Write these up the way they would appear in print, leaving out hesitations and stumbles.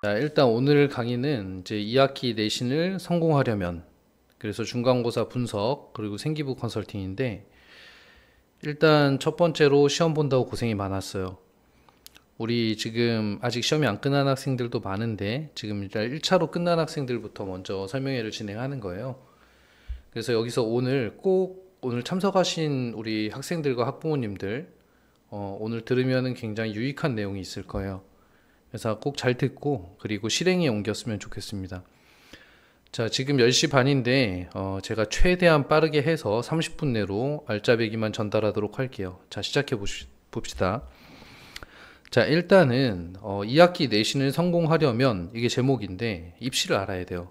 자, 일단 오늘 강의는 이제 2학기 내신을 성공하려면 그래서 중간고사 분석 그리고 생기부 컨설팅인데 일단 첫 번째로 시험 본다고 고생이 많았어요. 우리 지금 아직 시험이 안 끝난 학생들도 많은데 지금 일단 1차로 끝난 학생들부터 먼저 설명회를 진행하는 거예요. 그래서 여기서 오늘 참석하신 우리 학생들과 학부모님들 오늘 들으면은 굉장히 유익한 내용이 있을 거예요. 그래서 꼭 잘 듣고 그리고 실행에 옮겼으면 좋겠습니다. 자, 지금 10시 반인데 제가 최대한 빠르게 해서 30분 내로 알짜배기만 전달하도록 할게요. 자, 시작해 봅시다. 자, 일단은 2학기 내신을 성공하려면 이게 제목인데 입시를 알아야 돼요.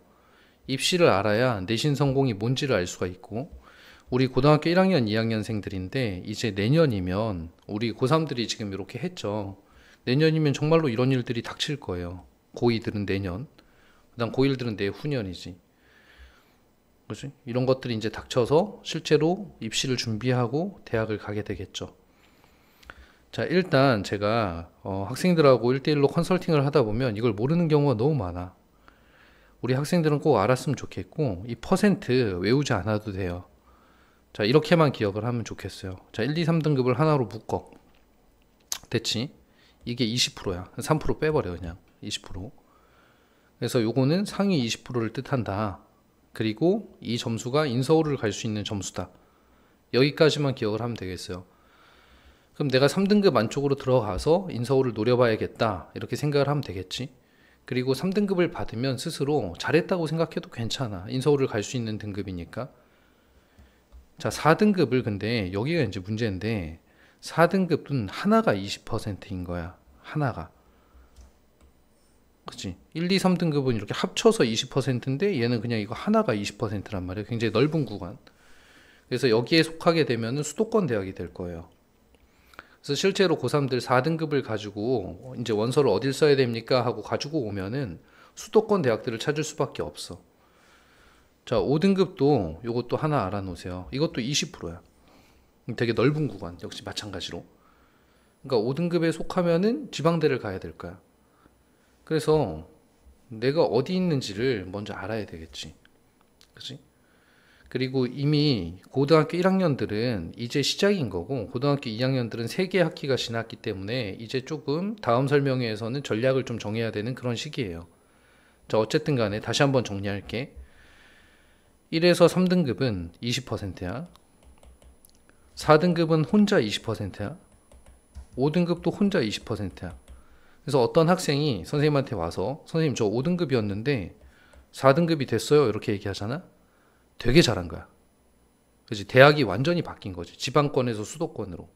입시를 알아야 내신 성공이 뭔지를 알 수가 있고 우리 고등학교 1학년, 2학년생들인데 이제 내년이면 우리 고3들이 지금 이렇게 했죠. 내년이면 정말로 이런 일들이 닥칠 거예요. 고2들은 내년, 그다음 고1들은 내후년이지. 그지? 이런 것들이 이제 닥쳐서 실제로 입시를 준비하고 대학을 가게 되겠죠. 자, 일단 제가 학생들하고 1대1로 컨설팅을 하다 보면 이걸 모르는 경우가 너무 많아. 우리 학생들은 꼭 알았으면 좋겠고 이 퍼센트 외우지 않아도 돼요. 자, 이렇게만 기억을 하면 좋겠어요. 자, 1, 2, 3등급을 하나로 묶어. 됐지? 이게 20%야. 3% 빼버려 그냥 20%. 그래서 요거는 상위 20%를 뜻한다. 그리고 이 점수가 인서울을 갈 수 있는 점수다. 여기까지만 기억을 하면 되겠어요. 그럼 내가 3등급 안쪽으로 들어가서 인서울을 노려봐야겠다. 이렇게 생각을 하면 되겠지. 그리고 3등급을 받으면 스스로 잘했다고 생각해도 괜찮아. 인서울을 갈 수 있는 등급이니까. 자, 4등급을 근데 여기가 이제 문제인데 4등급은 하나가 20%인 거야. 하나가. 그치? 1, 2, 3등급은 이렇게 합쳐서 20%인데 얘는 그냥 이거 하나가 20%란 말이에요. 굉장히 넓은 구간. 그래서 여기에 속하게 되면 수도권 대학이 될 거예요. 그래서 실제로 고3들 4등급을 가지고 이제 원서를 어딜 써야 됩니까? 하고 가지고 오면은 수도권 대학들을 찾을 수밖에 없어. 자, 5등급도 이것도 하나 알아놓으세요. 이것도 20%야. 되게 넓은 구간. 역시 마찬가지로. 그러니까 5등급에 속하면은 지방대를 가야 될 거야. 그래서 내가 어디 있는지를 먼저 알아야 되겠지. 그치? 그리고 이미 고등학교 1학년들은 이제 시작인 거고 고등학교 2학년들은 3개 학기가 지났기 때문에 이제 조금 다음 설명회에서는 전략을 좀 정해야 되는 그런 시기예요. 자, 어쨌든 간에 다시 한번 정리할게. 1에서 3등급은 20%야. 4등급은 혼자 20%야. 5등급도 혼자 20%야. 그래서 어떤 학생이 선생님한테 와서 선생님 저 5등급이었는데 4등급이 됐어요 이렇게 얘기하잖아. 되게 잘한 거야. 그치? 대학이 완전히 바뀐 거지. 지방권에서 수도권으로.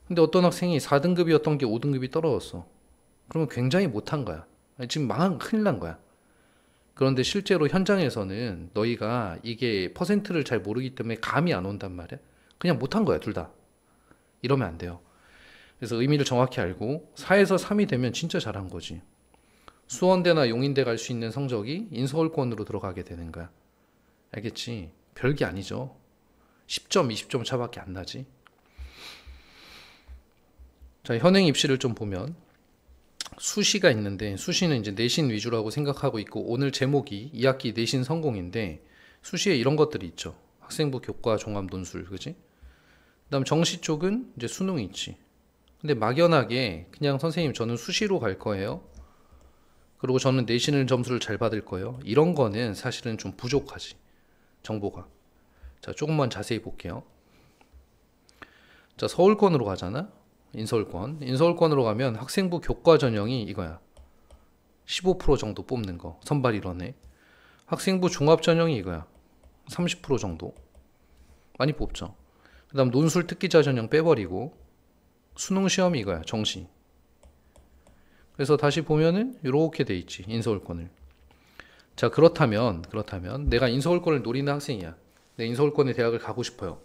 근데 어떤 학생이 4등급이었던 게 5등급이 떨어졌어. 그러면 굉장히 못한 거야. 지금 큰일 난 거야. 그런데 실제로 현장에서는 너희가 이게 퍼센트를 잘 모르기 때문에 감이 안 온단 말이야. 그냥 못한 거야, 둘 다. 이러면 안 돼요. 그래서 의미를 정확히 알고 4에서 3이 되면 진짜 잘한 거지. 수원대나 용인대 갈 수 있는 성적이 인서울권으로 들어가게 되는 거야. 알겠지? 별게 아니죠. 10점, 20점 차밖에 안 나지. 자, 현행 입시를 좀 보면 수시가 있는데 수시는 이제 내신 위주라고 생각하고 있고 오늘 제목이 2학기 내신 성공인데 수시에 이런 것들이 있죠. 학생부 교과 종합 논술, 그지? 그다음 정시 쪽은 이제 수능이 있지. 근데 막연하게 그냥 선생님 저는 수시로 갈 거예요. 그리고 저는 내신을 점수를 잘 받을 거예요. 이런 거는 사실은 좀 부족하지. 정보가. 자, 조금만 자세히 볼게요. 자, 서울권으로 가잖아. 인서울권. 인서울권으로 가면 학생부 교과 전형이 이거야. 15% 정도 뽑는 거. 선발 인원에. 학생부 종합 전형이 이거야. 30% 정도. 많이 뽑죠. 그 다음 논술 특기자 전형 빼버리고 수능 시험이 이거야. 정시. 그래서 다시 보면은 이렇게 돼 있지. 인서울권을. 자, 그렇다면 내가 인서울권을 노리는 학생이야. 내 인서울권의 대학을 가고 싶어요.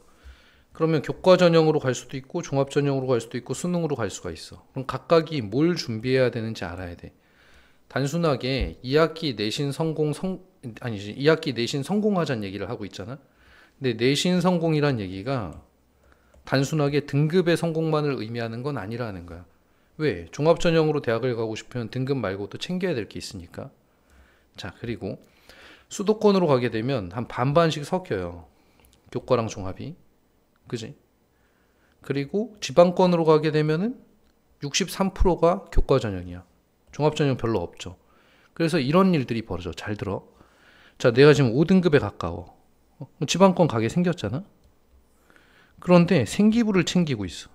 그러면 교과 전형으로 갈 수도 있고 종합 전형으로 갈 수도 있고 수능으로 갈 수가 있어. 그럼 각각이 뭘 준비해야 되는지 알아야 돼. 단순하게 2학기 내신 아니지 2학기 내신 성공하자는 얘기를 하고 있잖아. 근데 내신 성공이란 얘기가 단순하게 등급의 성공만을 의미하는 건 아니라는 거야. 왜? 종합전형으로 대학을 가고 싶으면 등급 말고도 챙겨야 될 게 있으니까. 자, 그리고 수도권으로 가게 되면 한 반반씩 섞여요. 교과랑 종합이. 그지? 그리고 지방권으로 가게 되면은 63%가 교과 전형이야. 종합 전형 별로 없죠. 그래서 이런 일들이 벌어져. 잘 들어. 자, 내가 지금 5등급에 가까워. 지방권 가게 생겼잖아. 그런데 생기부를 챙기고 있어.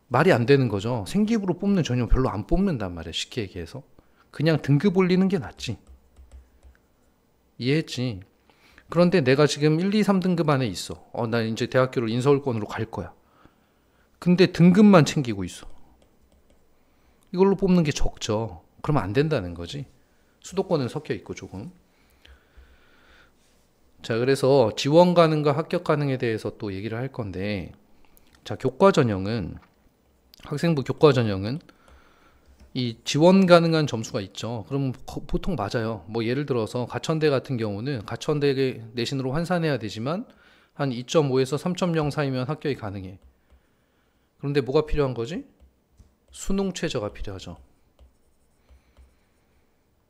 말이 안 되는 거죠. 생기부로 뽑는 전형 별로 안 뽑는단 말이야. 쉽게 얘기해서. 그냥 등급 올리는 게 낫지. 이해했지? 그런데 내가 지금 1, 2, 3등급 안에 있어. 나 이제 대학교를 인서울권으로 갈 거야. 근데 등급만 챙기고 있어. 이걸로 뽑는 게 적죠. 그러면 안 된다는 거지. 수도권은 섞여 있고 조금. 자, 그래서 지원 가능과 합격 가능에 대해서 또 얘기를 할 건데, 자, 교과 전형은, 학생부 교과 전형은 이 지원 가능한 점수가 있죠. 그럼 보통 맞아요. 뭐 예를 들어서 가천대 같은 경우는 가천대 내신으로 환산해야 되지만 한 2.5에서 3.0 사이면 합격이 가능해. 그런데 뭐가 필요한 거지? 수능 최저가 필요하죠.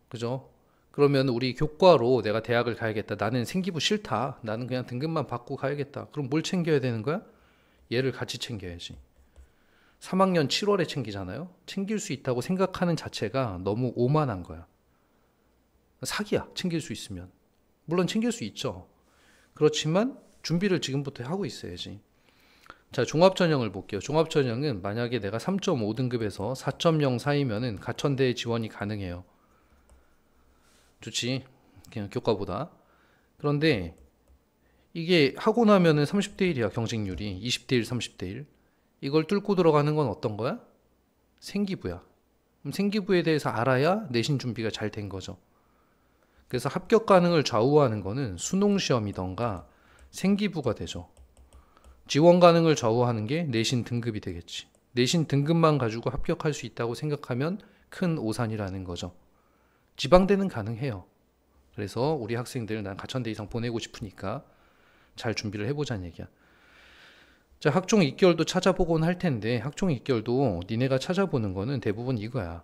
그죠? 그러면 우리 교과로 내가 대학을 가야겠다. 나는 생기부 싫다. 나는 그냥 등급만 받고 가야겠다. 그럼 뭘 챙겨야 되는 거야? 얘를 같이 챙겨야지. 3학년 7월에 챙기잖아요. 챙길 수 있다고 생각하는 자체가 너무 오만한 거야. 사기야. 챙길 수 있으면. 물론 챙길 수 있죠. 그렇지만 준비를 지금부터 하고 있어야지. 자, 종합전형을 볼게요. 종합전형은 만약에 내가 3.5등급에서 4.0 사이면은 가천대에 지원이 가능해요. 좋지. 그냥 교과보다. 그런데 이게 하고 나면은 30대 1이야. 경쟁률이. 20대 1, 30대 1. 이걸 뚫고 들어가는 건 어떤 거야? 생기부야. 그럼 생기부에 대해서 알아야 내신 준비가 잘 된 거죠. 그래서 합격 가능을 좌우하는 거는 수능 시험이던가 생기부가 되죠. 지원 가능을 좌우하는 게 내신 등급이 되겠지. 내신 등급만 가지고 합격할 수 있다고 생각하면 큰 오산이라는 거죠. 지방대는 가능해요. 그래서 우리 학생들 난 가천대 이상 보내고 싶으니까 잘 준비를 해보자는 얘기야. 자, 학종 입결도 찾아보곤 할 텐데 학종 입결도 니네가 찾아보는 거는 대부분 이거야.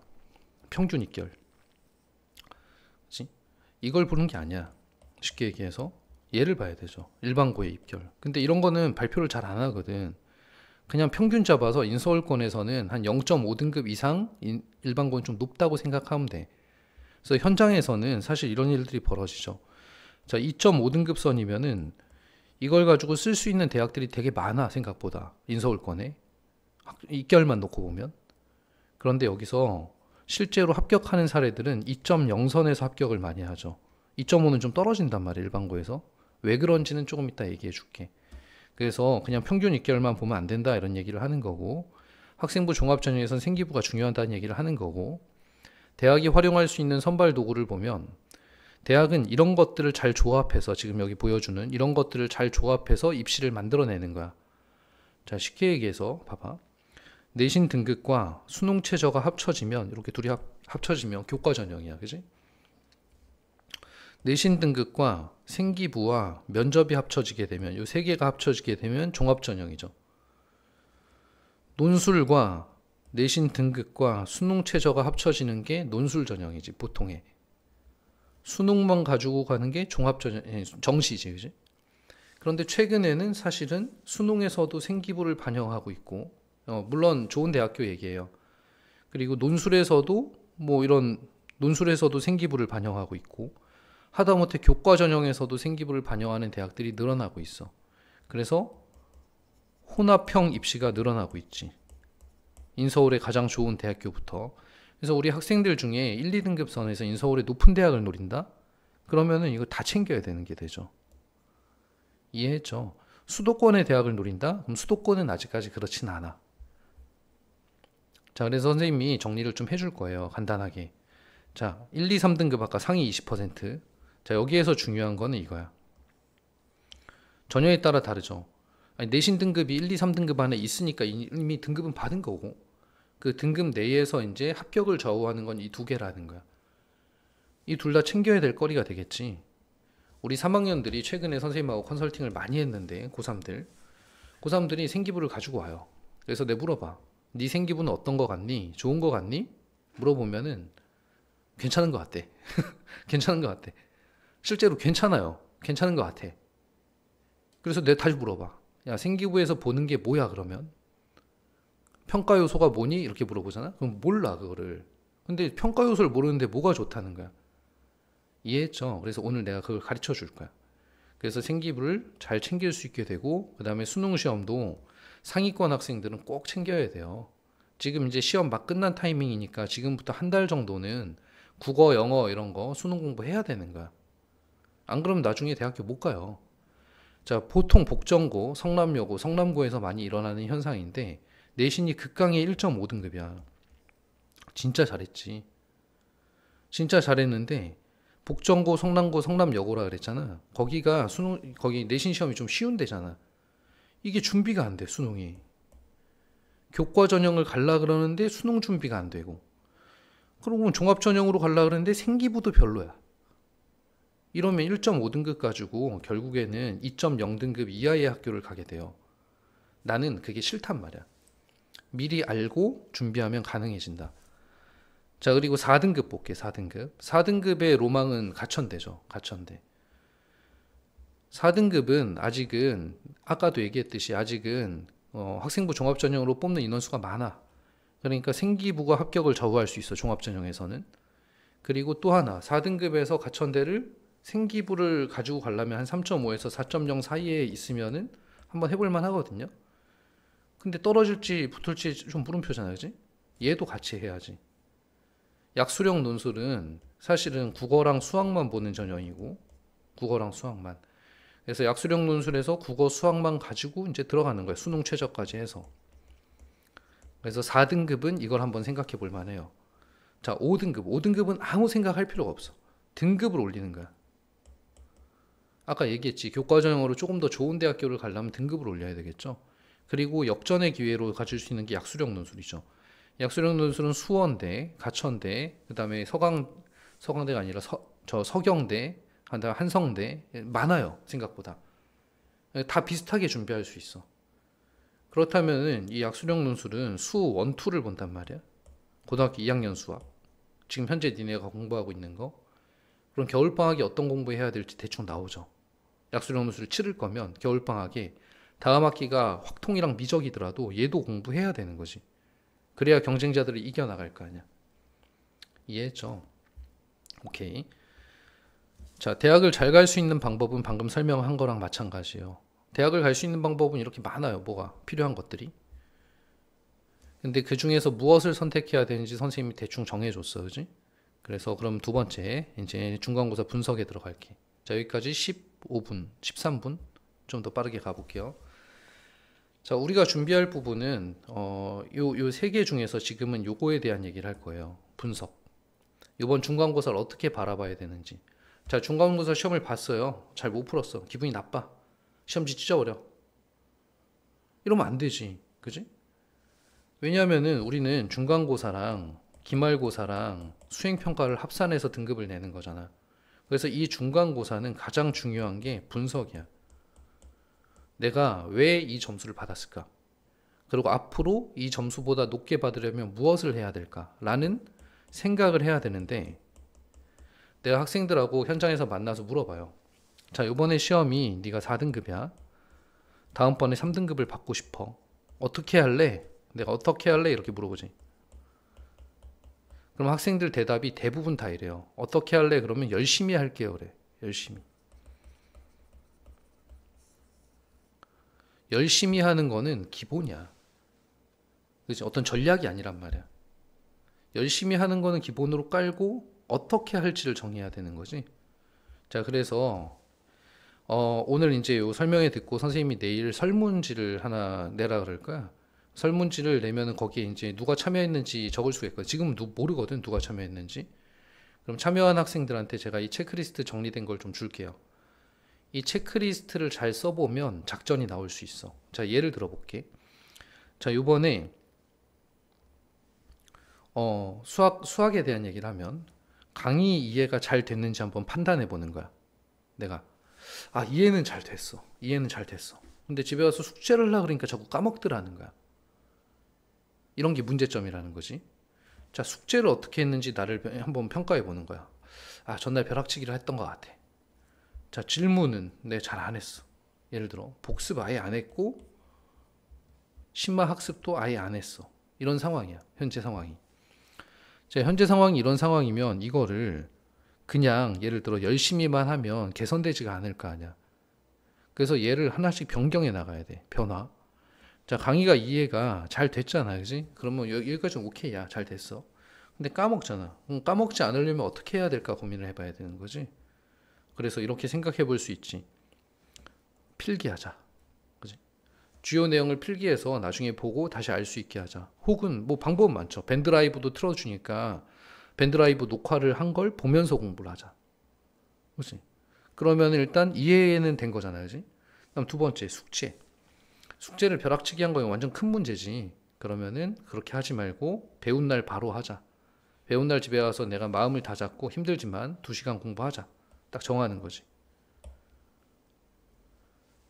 평균 입결. 그치? 이걸 보는 게 아니야. 쉽게 얘기해서 얘를 봐야 되죠. 일반고의 입결. 근데 이런 거는 발표를 잘 안 하거든. 그냥 평균 잡아서 인서울권에서는 한 0.5등급 이상 일반고는 좀 높다고 생각하면 돼. 그래서 현장에서는 사실 이런 일들이 벌어지죠. 자, 2.5등급 선이면은 이걸 가지고 쓸 수 있는 대학들이 되게 많아, 생각보다. 인서울권에. 입결만 놓고 보면. 그런데 여기서 실제로 합격하는 사례들은 2.0선에서 합격을 많이 하죠. 2.5는 좀 떨어진단 말이에요, 일반고에서. 왜 그런지는 조금 이따 얘기해 줄게. 그래서 그냥 평균 입결만 보면 안 된다, 이런 얘기를 하는 거고, 학생부 종합전형에선 생기부가 중요하다는 얘기를 하는 거고, 대학이 활용할 수 있는 선발 도구를 보면 대학은 이런 것들을 잘 조합해서, 지금 여기 보여주는 이런 것들을 잘 조합해서 입시를 만들어내는 거야. 자, 쉽게 얘기해서 봐봐. 내신 등급과 수능 최저가 합쳐지면, 이렇게 둘이 합쳐지면 교과 전형이야. 그지? 내신 등급과 생기부와 면접이 합쳐지게 되면, 이 세 개가 합쳐지게 되면 종합 전형이죠. 논술과 내신 등급과 수능 최저가 합쳐지는 게 논술 전형이지, 보통의. 수능만 가지고 가는 게 종합 전형, 정시지, 그지? 그런데 최근에는 사실은 수능에서도 생기부를 반영하고 있고, 물론 좋은 대학교 얘기예요. 그리고 논술에서도 뭐 이런 논술에서도 생기부를 반영하고 있고, 하다못해 교과 전형에서도 생기부를 반영하는 대학들이 늘어나고 있어. 그래서 혼합형 입시가 늘어나고 있지. 인서울의 가장 좋은 대학교부터. 그래서 우리 학생들 중에 1, 2등급 선에서 인서울의 높은 대학을 노린다? 그러면은 이거 다 챙겨야 되는 게 되죠. 이해했죠? 수도권의 대학을 노린다? 그럼 수도권은 아직까지 그렇진 않아. 자, 그래서 선생님이 정리를 좀 해줄 거예요. 간단하게. 자, 1, 2, 3등급 아까 상위 20%. 자, 여기에서 중요한 거는 이거야. 전형에 따라 다르죠. 아니, 내신 등급이 1, 2, 3등급 안에 있으니까 이미 등급은 받은 거고, 그 등급 내에서 이제 합격을 좌우하는 건 이 두 개라는 거야. 이 둘 다 챙겨야 될 거리가 되겠지. 우리 3학년들이 최근에 선생님하고 컨설팅을 많이 했는데, 고3들. 고3들이 생기부를 가지고 와요. 그래서 내가 물어봐. 네 생기부는 어떤 거 같니? 좋은 거 같니? 물어보면은 괜찮은 것 같대. 괜찮은 것 같대. 실제로 괜찮아요. 괜찮은 것 같아. 그래서 내가 다시 물어봐. 야, 생기부에서 보는 게 뭐야, 그러면? 평가 요소가 뭐니? 이렇게 물어보잖아? 그럼 몰라, 그거를. 근데 평가 요소를 모르는데 뭐가 좋다는 거야? 이해했죠? 그래서 오늘 내가 그걸 가르쳐 줄 거야. 그래서 생기부를 잘 챙길 수 있게 되고, 그 다음에 수능 시험도 상위권 학생들은 꼭 챙겨야 돼요. 지금 이제 시험 막 끝난 타이밍이니까 지금부터 한 달 정도는 국어, 영어 이런 거 수능 공부해야 되는 거야. 안 그러면 나중에 대학교 못 가요. 자, 보통 복정고, 성남여고, 성남고에서 많이 일어나는 현상인데 내신이 극강의 1.5등급이야. 진짜 잘했지. 진짜 잘했는데 복정고, 성남고, 성남여고라 그랬잖아. 거기가 수능, 거기 내신 시험이 좀 쉬운 데잖아. 이게 준비가 안 돼, 수능이. 교과 전형을 갈라 그러는데 수능 준비가 안 되고. 그러고 종합 전형으로 갈라 그러는데 생기부도 별로야. 이러면 1.5등급 가지고 결국에는 2.0등급 이하의 학교를 가게 돼요. 나는 그게 싫단 말이야. 미리 알고 준비하면 가능해진다. 자, 그리고 4등급 볼게, 4등급. 4등급의 로망은 가천대죠, 가천대. 4등급은 아직은, 아까도 얘기했듯이 아직은 학생부 종합전형으로 뽑는 인원수가 많아. 그러니까 생기부가 합격을 좌우할 수 있어, 종합전형에서는. 그리고 또 하나, 4등급에서 가천대를 생기부를 가지고 가려면 한 3.5에서 4.0 사이에 있으면은 한번 해볼 만 하거든요. 근데 떨어질지 붙을지 좀 물음표잖아요, 그지? 얘도 같이 해야지. 약수령 논술은 사실은 국어랑 수학만 보는 전형이고, 국어랑 수학만. 그래서 약수령 논술에서 국어, 수학만 가지고 이제 들어가는 거예요. 수능 최저까지 해서. 그래서 4등급은 이걸 한번 생각해 볼 만해요. 자, 5등급. 5등급은 아무 생각할 필요가 없어. 등급을 올리는 거야. 아까 얘기했지. 교과전형으로 조금 더 좋은 대학교를 가려면 등급을 올려야 되겠죠. 그리고 역전의 기회로 가질 수 있는 게 약수령 논술이죠. 약수령 논술은 수원대, 가천대, 그 다음에 서강대가 아니라 서경대, 한성대, 많아요. 생각보다. 다 비슷하게 준비할 수 있어. 그렇다면 이 약수령 논술은 수 1, 2를 본단 말이야. 고등학교 2학년 수학. 지금 현재 니네가 공부하고 있는 거. 그럼 겨울방학에 어떤 공부해야 될지 대충 나오죠. 약수령 논술을 치를 거면 겨울방학에 다음 학기가 확통이랑 미적이더라도 얘도 공부해야 되는 거지. 그래야 경쟁자들을 이겨나갈 거 아니야. 이해했죠? 오케이. 자, 대학을 잘 갈 수 있는 방법은 방금 설명한 거랑 마찬가지예요. 대학을 갈 수 있는 방법은 이렇게 많아요. 뭐가 필요한 것들이. 근데 그 중에서 무엇을 선택해야 되는지 선생님이 대충 정해줬어, 그지? 그래서 그럼 두 번째 이제 중간고사 분석에 들어갈게. 자, 여기까지 15분, 13분 좀 더 빠르게 가볼게요. 자, 우리가 준비할 부분은 요 세 개 중에서 지금은 요거에 대한 얘기를 할 거예요. 분석. 이번 중간고사를 어떻게 바라봐야 되는지. 자, 중간고사 시험을 봤어요. 잘 못 풀었어. 기분이 나빠. 시험지 찢어버려. 이러면 안 되지. 그지? 왜냐하면은 우리는 중간고사랑 기말고사랑 수행평가를 합산해서 등급을 내는 거잖아. 그래서 이 중간고사는 가장 중요한 게 분석이야. 내가 왜 이 점수를 받았을까? 그리고 앞으로 이 점수보다 높게 받으려면 무엇을 해야 될까? 라는 생각을 해야 되는데 내가 학생들하고 현장에서 만나서 물어봐요. 자, 이번에 시험이 네가 4등급이야. 다음번에 3등급을 받고 싶어. 어떻게 할래? 내가 어떻게 할래? 이렇게 물어보지. 그럼 학생들 대답이 대부분 다 이래요. 어떻게 할래? 그러면 열심히 할게요. 그래. 열심히. 열심히 하는 거는 기본이야. 그치? 어떤 전략이 아니란 말이야. 열심히 하는 거는 기본으로 깔고 어떻게 할지를 정해야 되는 거지. 자, 그래서 오늘 이제 요 설명회 듣고 선생님이 내일 설문지를 하나 내라 그럴 거야. 설문지를 내면은 거기에 이제 누가 참여했는지 적을 수가 있거든. 지금은 모르거든, 누가 참여했는지. 그럼 참여한 학생들한테 제가 이 체크리스트 정리된 걸 좀 줄게요. 이 체크리스트를 잘 써보면 작전이 나올 수 있어. 자, 예를 들어볼게. 자, 요번에 수학에 대한 얘기를 하면 강의 이해가 잘 됐는지 한번 판단해 보는 거야. 내가 이해는 잘 됐어. 이해는 잘 됐어. 근데 집에 와서 숙제를 하려고 그러니까 자꾸 까먹더라는 거야. 이런 게 문제점이라는 거지. 자, 숙제를 어떻게 했는지 나를 한번 평가해 보는 거야. 아, 전날 벼락치기를 했던 것 같아. 자, 질문은 내가 잘 안 했어. 예를 들어 복습 아예 안 했고 신마 학습도 아예 안 했어. 이런 상황이야. 현재 상황이. 자, 현재 상황이 이런 상황이면 이거를 그냥 예를 들어 열심히만 하면 개선되지가 않을 거 아니야. 그래서 얘를 하나씩 변경해 나가야 돼. 변화. 자, 강의가 이해가 잘 됐잖아. 그지? 그러면 여기까지는 오케이야. 잘 됐어. 근데 까먹잖아. 까먹지 않으려면 어떻게 해야 될까 고민을 해봐야 되는 거지. 그래서 이렇게 생각해 볼 수 있지. 필기하자. 그지? 주요 내용을 필기해서 나중에 보고 다시 알 수 있게 하자. 혹은 뭐 방법은 많죠. 밴드라이브도 틀어주니까 밴드라이브 녹화를 한 걸 보면서 공부를 하자. 그지? 그러면 일단 이해는 된 거잖아요. 그지? 그다음 두 번째, 숙제. 숙제를 벼락치기 한 거는 완전 큰 문제지. 그러면은 그렇게 하지 말고 배운 날 바로 하자. 배운 날 집에 와서 내가 마음을 다잡고 힘들지만 2시간 공부하자. 딱 정하는 거지.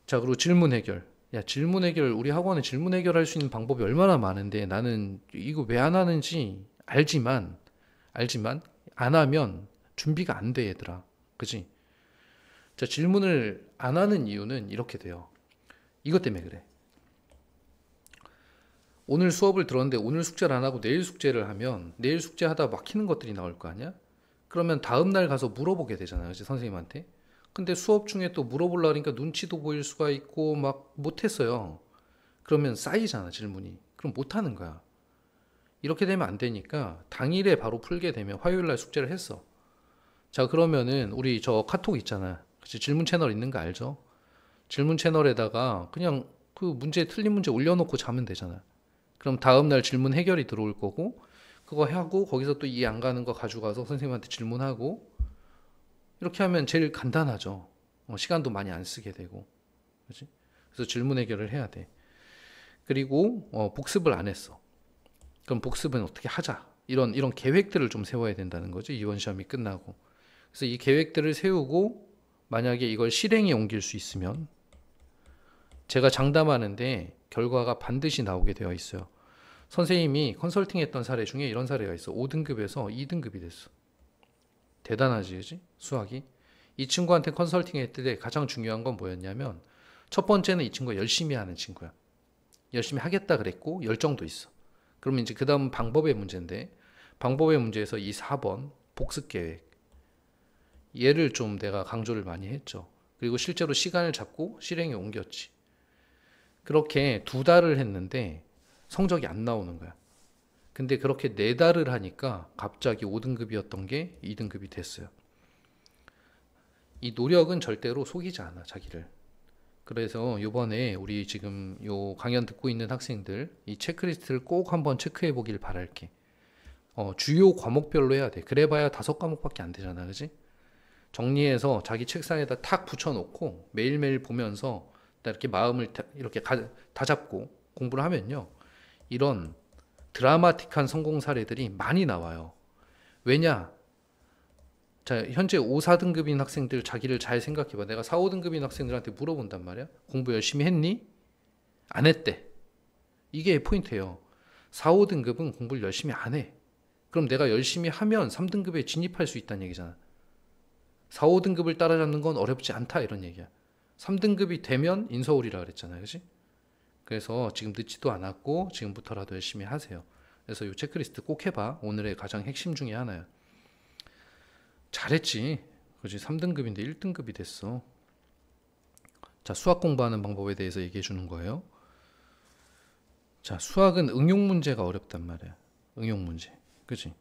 자, 그리고 질문 해결. 야, 질문 해결, 우리 학원에 질문 해결할 수 있는 방법이 얼마나 많은데 나는 이거 왜 안 하는지 알지만 안 하면 준비가 안 돼, 얘들아. 그지? 자, 질문을 안 하는 이유는 이렇게 돼요. 이것 때문에 그래. 오늘 수업을 들었는데 오늘 숙제를 안 하고 내일 숙제를 하면 내일 숙제하다 막히는 것들이 나올 거 아니야? 그러면 다음 날 가서 물어보게 되잖아요. 그치? 선생님한테. 근데 수업 중에 또 물어보려고 하니까 눈치도 보일 수가 있고 막 못했어요. 그러면 쌓이잖아, 질문이. 그럼 못하는 거야. 이렇게 되면 안 되니까 당일에 바로 풀게 되면 화요일 날 숙제를 했어. 자, 그러면은 우리 저 카톡 있잖아. 그치? 질문 채널 있는 거 알죠? 질문 채널에다가 그냥 그 문제 틀린 문제 올려놓고 자면 되잖아. 그럼 다음날 질문 해결이 들어올 거고 그거 하고 거기서 또 이해 안 가는 거 가져가서 선생님한테 질문하고 이렇게 하면 제일 간단하죠. 시간도 많이 안 쓰게 되고. 그치? 그래서 질문 해결을 해야 돼. 그리고 복습을 안 했어. 그럼 복습은 어떻게 하자. 이런 계획들을 좀 세워야 된다는 거죠. 이번 시험이 끝나고. 그래서 이 계획들을 세우고 만약에 이걸 실행에 옮길 수 있으면 제가 장담하는데 결과가 반드시 나오게 되어 있어요. 선생님이 컨설팅 했던 사례 중에 이런 사례가 있어. 5등급에서 2등급이 됐어. 대단하지, 그지? 수학이. 이 친구한테 컨설팅 했을 때 가장 중요한 건 뭐였냐면 첫 번째는 이 친구가 열심히 하는 친구야. 열심히 하겠다 그랬고 열정도 있어. 그러면 이제 그 다음 방법의 문제인데 방법의 문제에서 이 4번 복습 계획 얘를 좀 내가 강조를 많이 했죠. 그리고 실제로 시간을 잡고 실행에 옮겼지. 그렇게 2달을 했는데 성적이 안 나오는 거야. 근데 그렇게 4달을 하니까 갑자기 5등급이었던 게 2등급이 됐어요. 이 노력은 절대로 속이지 않아, 자기를. 그래서 이번에 우리 지금 요 강연 듣고 있는 학생들 이 체크리스트를 꼭 한번 체크해 보길 바랄게. 주요 과목별로 해야 돼. 그래봐야 5과목밖에 안 되잖아, 그지? 정리해서 자기 책상에다 탁 붙여놓고 매일매일 보면서 이렇게 마음을 이렇게 다잡고 공부를 하면요. 이런 드라마틱한 성공 사례들이 많이 나와요. 왜냐? 자, 현재 5, 4등급인 학생들 자기를 잘 생각해봐. 내가 4, 5등급인 학생들한테 물어본단 말이야. 공부 열심히 했니? 안 했대. 이게 포인트예요. 4, 5등급은 공부를 열심히 안 해. 그럼 내가 열심히 하면 3등급에 진입할 수 있다는 얘기잖아. 4, 5등급을 따라잡는 건 어렵지 않다 이런 얘기야. 3등급이 되면 인서울이라 그랬잖아요. 그치? 그래서 지금 늦지도 않았고 지금부터라도 열심히 하세요. 그래서 이 체크리스트 꼭 해봐. 오늘의 가장 핵심 중에 하나야. 잘했지. 그렇지. 3등급인데 1등급이 됐어. 자, 수학 공부하는 방법에 대해서 얘기해 주는 거예요. 자, 수학은 응용 문제가 어렵단 말이야. 응용 문제. 그치?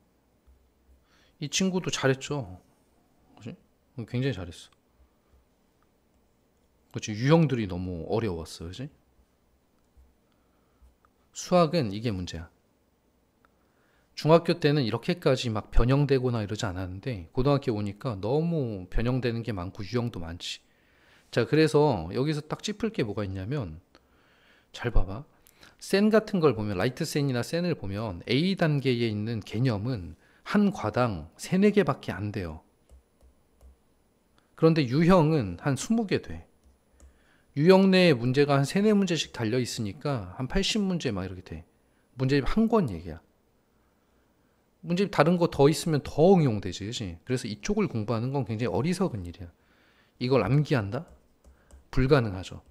이 친구도 잘했죠. 그치? 굉장히 잘했어. 그치? 유형들이 너무 어려웠어. 그치? 수학은 이게 문제야. 중학교 때는 이렇게까지 막 변형되거나 이러지 않았는데 고등학교 오니까 너무 변형되는 게 많고 유형도 많지. 자, 그래서 여기서 딱 짚을 게 뭐가 있냐면 잘 봐봐. 센 같은 걸 보면 라이트 센이나 센을 보면 A 단계에 있는 개념은 한 과당 3, 4개밖에 안 돼요. 그런데 유형은 한 20개 돼. 유형 내에 문제가 한 3, 4문제씩 달려 있으니까 한 80문제 막 이렇게 돼. 문제집 한 권 얘기야. 문제집 다른 거 더 있으면 더 응용되지, 그치? 그래서 이쪽을 공부하는 건 굉장히 어리석은 일이야. 이걸 암기한다? 불가능하죠.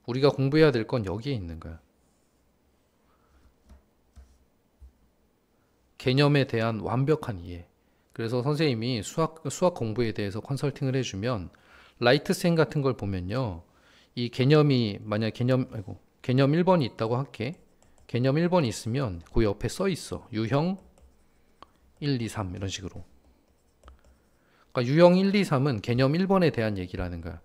우리가 공부해야 될 건 여기에 있는 거야. 개념에 대한 완벽한 이해. 그래서 선생님이 수학 공부에 대해서 컨설팅을 해주면 라이트센 같은 걸 보면요. 이 개념이 만약 개념 1번이 있다고 할게. 개념 1번이 있으면 그 옆에 써 있어. 유형 1, 2, 3 이런 식으로. 그러니까 유형 1, 2, 3은 개념 1번에 대한 얘기라는 거야.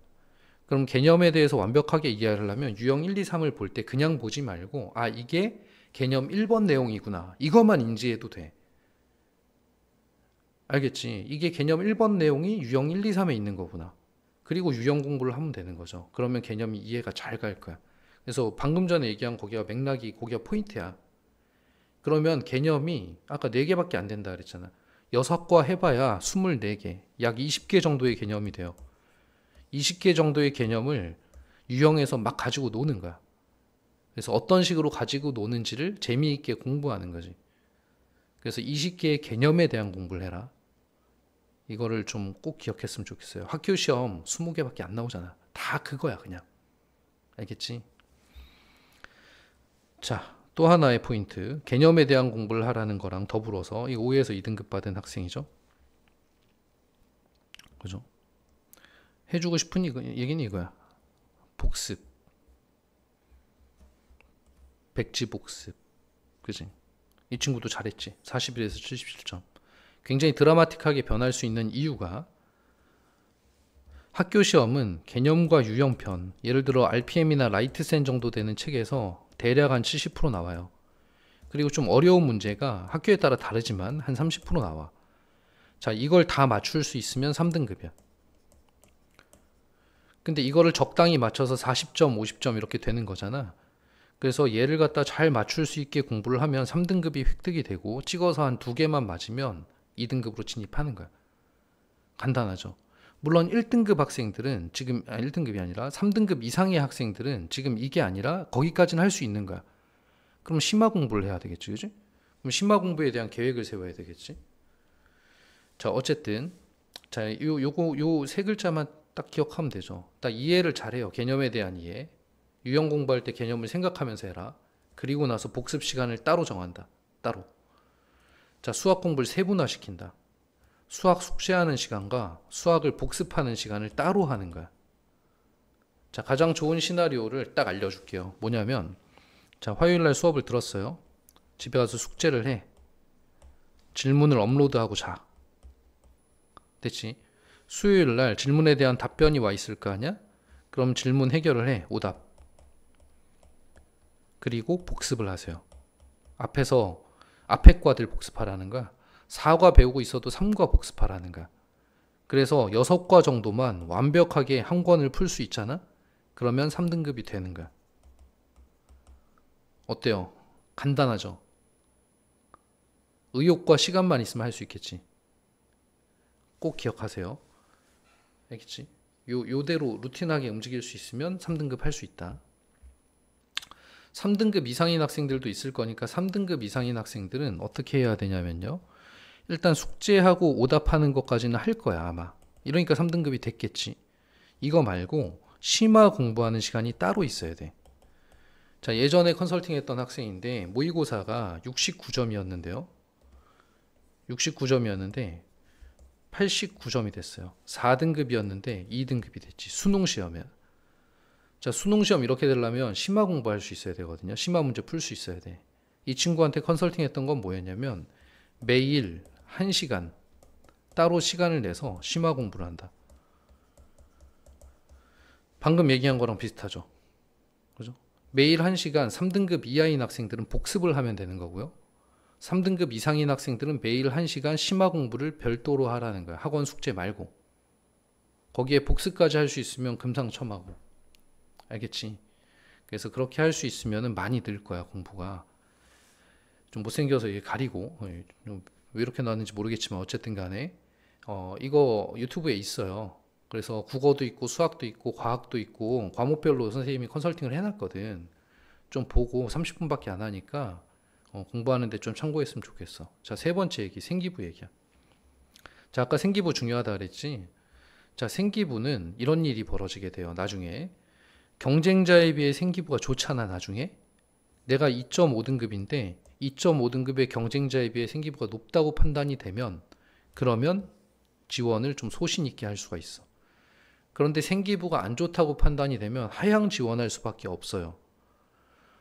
그럼 개념에 대해서 완벽하게 이해를 하려면 유형 1, 2, 3을 볼 때 그냥 보지 말고 아 이게 개념 1번 내용이구나. 이것만 인지해도 돼. 알겠지? 이게 개념 1번 내용이 유형 1, 2, 3에 있는 거구나. 그리고 유형 공부를 하면 되는 거죠. 그러면 개념이 이해가 잘 갈 거야. 그래서 방금 전에 얘기한 거기가 맥락이 거기가 포인트야. 그러면 개념이 아까 4개밖에 안 된다 그랬잖아. 6과 해봐야 24개, 약 20개 정도의 개념이 돼요. 20개 정도의 개념을 유형에서 막 가지고 노는 거야. 그래서 어떤 식으로 가지고 노는지를 재미있게 공부하는 거지. 그래서 20개의 개념에 대한 공부를 해라. 이거를 좀 꼭 기억했으면 좋겠어요. 학교 시험 20개밖에 안 나오잖아. 다 그거야 그냥. 알겠지? 자, 또 하나의 포인트. 개념에 대한 공부를 하라는 거랑 더불어서 이 5에서 2등급 받은 학생이죠. 그죠? 해주고 싶은 얘기는 이거야. 복습. 백지 복습. 그지? 이 친구도 잘했지. 41에서 77점. 굉장히 드라마틱하게 변할 수 있는 이유가 학교 시험은 개념과 유형편, 예를 들어 RPM이나 라이트센 정도 되는 책에서 대략 한 70% 나와요. 그리고 좀 어려운 문제가 학교에 따라 다르지만 한 30% 나와. 자, 이걸 다 맞출 수 있으면 3등급이야. 근데 이거를 적당히 맞춰서 40점, 50점 이렇게 되는 거잖아. 그래서 얘를 갖다 잘 맞출 수 있게 공부를 하면 3등급이 획득이 되고 찍어서 한 2개만 맞으면 2등급으로 진입하는 거야. 간단하죠. 물론 1등급 학생들은 지금 1등급이 아니라 3등급 이상의 학생들은 지금 이게 아니라 거기까지는 할 수 있는 거야. 그럼 심화 공부를 해야 되겠지, 그지? 그럼 심화 공부에 대한 계획을 세워야 되겠지. 자, 어쨌든 자, 요 세 글자만 딱 기억하면 되죠. 딱 이해를 잘해요. 개념에 대한 이해. 유형 공부할 때 개념을 생각하면서 해라. 그리고 나서 복습 시간을 따로 정한다. 따로. 자, 수학 공부를 세분화시킨다. 수학 숙제하는 시간과 수학을 복습하는 시간을 따로 하는 거야. 자, 가장 좋은 시나리오를 딱 알려줄게요. 뭐냐면, 자, 화요일 날 수업을 들었어요. 집에 가서 숙제를 해. 질문을 업로드하고 자. 됐지? 수요일 날 질문에 대한 답변이 와 있을 거 아니야? 그럼 질문 해결을 해. 오답. 그리고 복습을 하세요. 앞에 과들 복습하라는 거야. 4과 배우고 있어도 3과 복습하라는 거야. 그래서 6과 정도만 완벽하게 한 권을 풀 수 있잖아? 그러면 3등급이 되는 거야. 어때요? 간단하죠? 의욕과 시간만 있으면 할 수 있겠지. 꼭 기억하세요. 알겠지? 요대로 루틴하게 움직일 수 있으면 3등급 할 수 있다. 3등급 이상인 학생들도 있을 거니까 3등급 이상인 학생들은 어떻게 해야 되냐면요. 일단 숙제하고 오답하는 것까지는 할 거야 아마. 이러니까 3등급이 됐겠지. 이거 말고 심화 공부하는 시간이 따로 있어야 돼. 자, 예전에 컨설팅 했던 학생인데 모의고사가 69점이었는데요. 69점이었는데 89점이 됐어요. 4등급이었는데 2등급이 됐지. 수능시험이야. 자, 수능시험 이렇게 되려면 심화 공부할 수 있어야 되거든요. 심화 문제 풀 수 있어야 돼. 이 친구한테 컨설팅 했던 건 뭐였냐면 매일 1시간 따로 시간을 내서 심화 공부를 한다. 방금 얘기한 거랑 비슷하죠. 그죠? 매일 1시간 3등급 이하인 학생들은 복습을 하면 되는 거고요. 3등급 이상인 학생들은 매일 1시간 심화 공부를 별도로 하라는 거야. 학원 숙제 말고. 거기에 복습까지 할 수 있으면 금상첨화고. 알겠지? 그래서 그렇게 할 수 있으면 많이 늘 거야, 공부가. 좀 못생겨서 가리고 왜 이렇게 나왔는지 모르겠지만 어쨌든 간에 이거 유튜브에 있어요. 그래서 국어도 있고 수학도 있고 과학도 있고 과목별로 선생님이 컨설팅을 해놨거든. 좀 보고 30분밖에 안 하니까 공부하는데 좀 참고했으면 좋겠어. 자, 세 번째 얘기, 생기부 얘기야. 자, 아까 생기부 중요하다 그랬지? 자, 생기부는 이런 일이 벌어지게 돼요. 나중에 경쟁자에 비해 생기부가 좋잖아. 나중에 내가 2.5등급인데 2.5등급의 경쟁자에 비해 생기부가 높다고 판단이 되면 그러면 지원을 좀 소신 있게 할 수가 있어. 그런데 생기부가 안 좋다고 판단이 되면 하향 지원할 수밖에 없어요.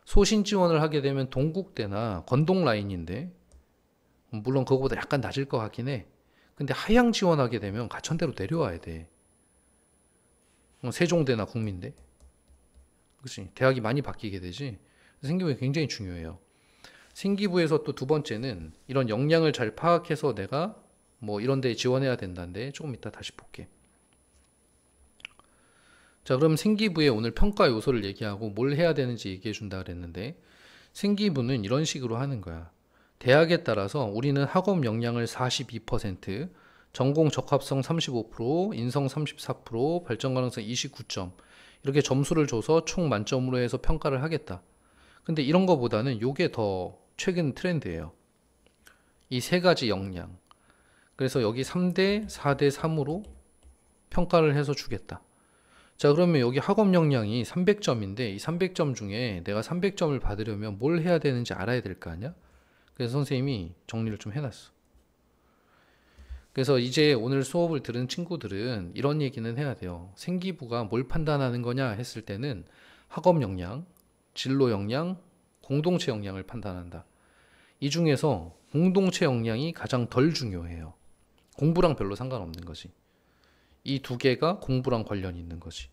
소신 지원을 하게 되면 동국대나 건동 라인인데 물론 그거보다 약간 낮을 것 같긴 해. 근데 하향 지원하게 되면 가천대로 내려와야 돼. 세종대나 국민대. 그렇지. 대학이 많이 바뀌게 되지. 생기부가 굉장히 중요해요. 생기부에서 또 두 번째는 이런 역량을 잘 파악해서 내가 뭐 이런 데에 지원해야 된다는데 조금 이따 다시 볼게. 자, 그럼 생기부의 오늘 평가 요소를 얘기하고 뭘 해야 되는지 얘기해 준다 그랬는데 생기부는 이런 식으로 하는 거야. 대학에 따라서 우리는 학업 역량을 42%, 전공 적합성 35%, 인성 34%, 발전 가능성 29점 이렇게 점수를 줘서 총 만점으로 해서 평가를 하겠다. 근데 이런 거보다는 요게 더 최근 트렌드예요. 이 세 가지 역량. 그래서 여기 3대, 4대 3으로 평가를 해서 주겠다. 자, 그러면 여기 학업 역량이 300점인데 이 300점 중에 내가 300점을 받으려면 뭘 해야 되는지 알아야 될 거 아니야? 그래서 선생님이 정리를 좀 해놨어. 그래서 이제 오늘 수업을 들은 친구들은 이런 얘기는 해야 돼요. 생기부가 뭘 판단하는 거냐 했을 때는 학업 역량, 진로 역량, 공동체 역량을 판단한다. 이 중에서 공동체 역량이 가장 덜 중요해요. 공부랑 별로 상관없는 거지. 이 두 개가 공부랑 관련이 있는 거지.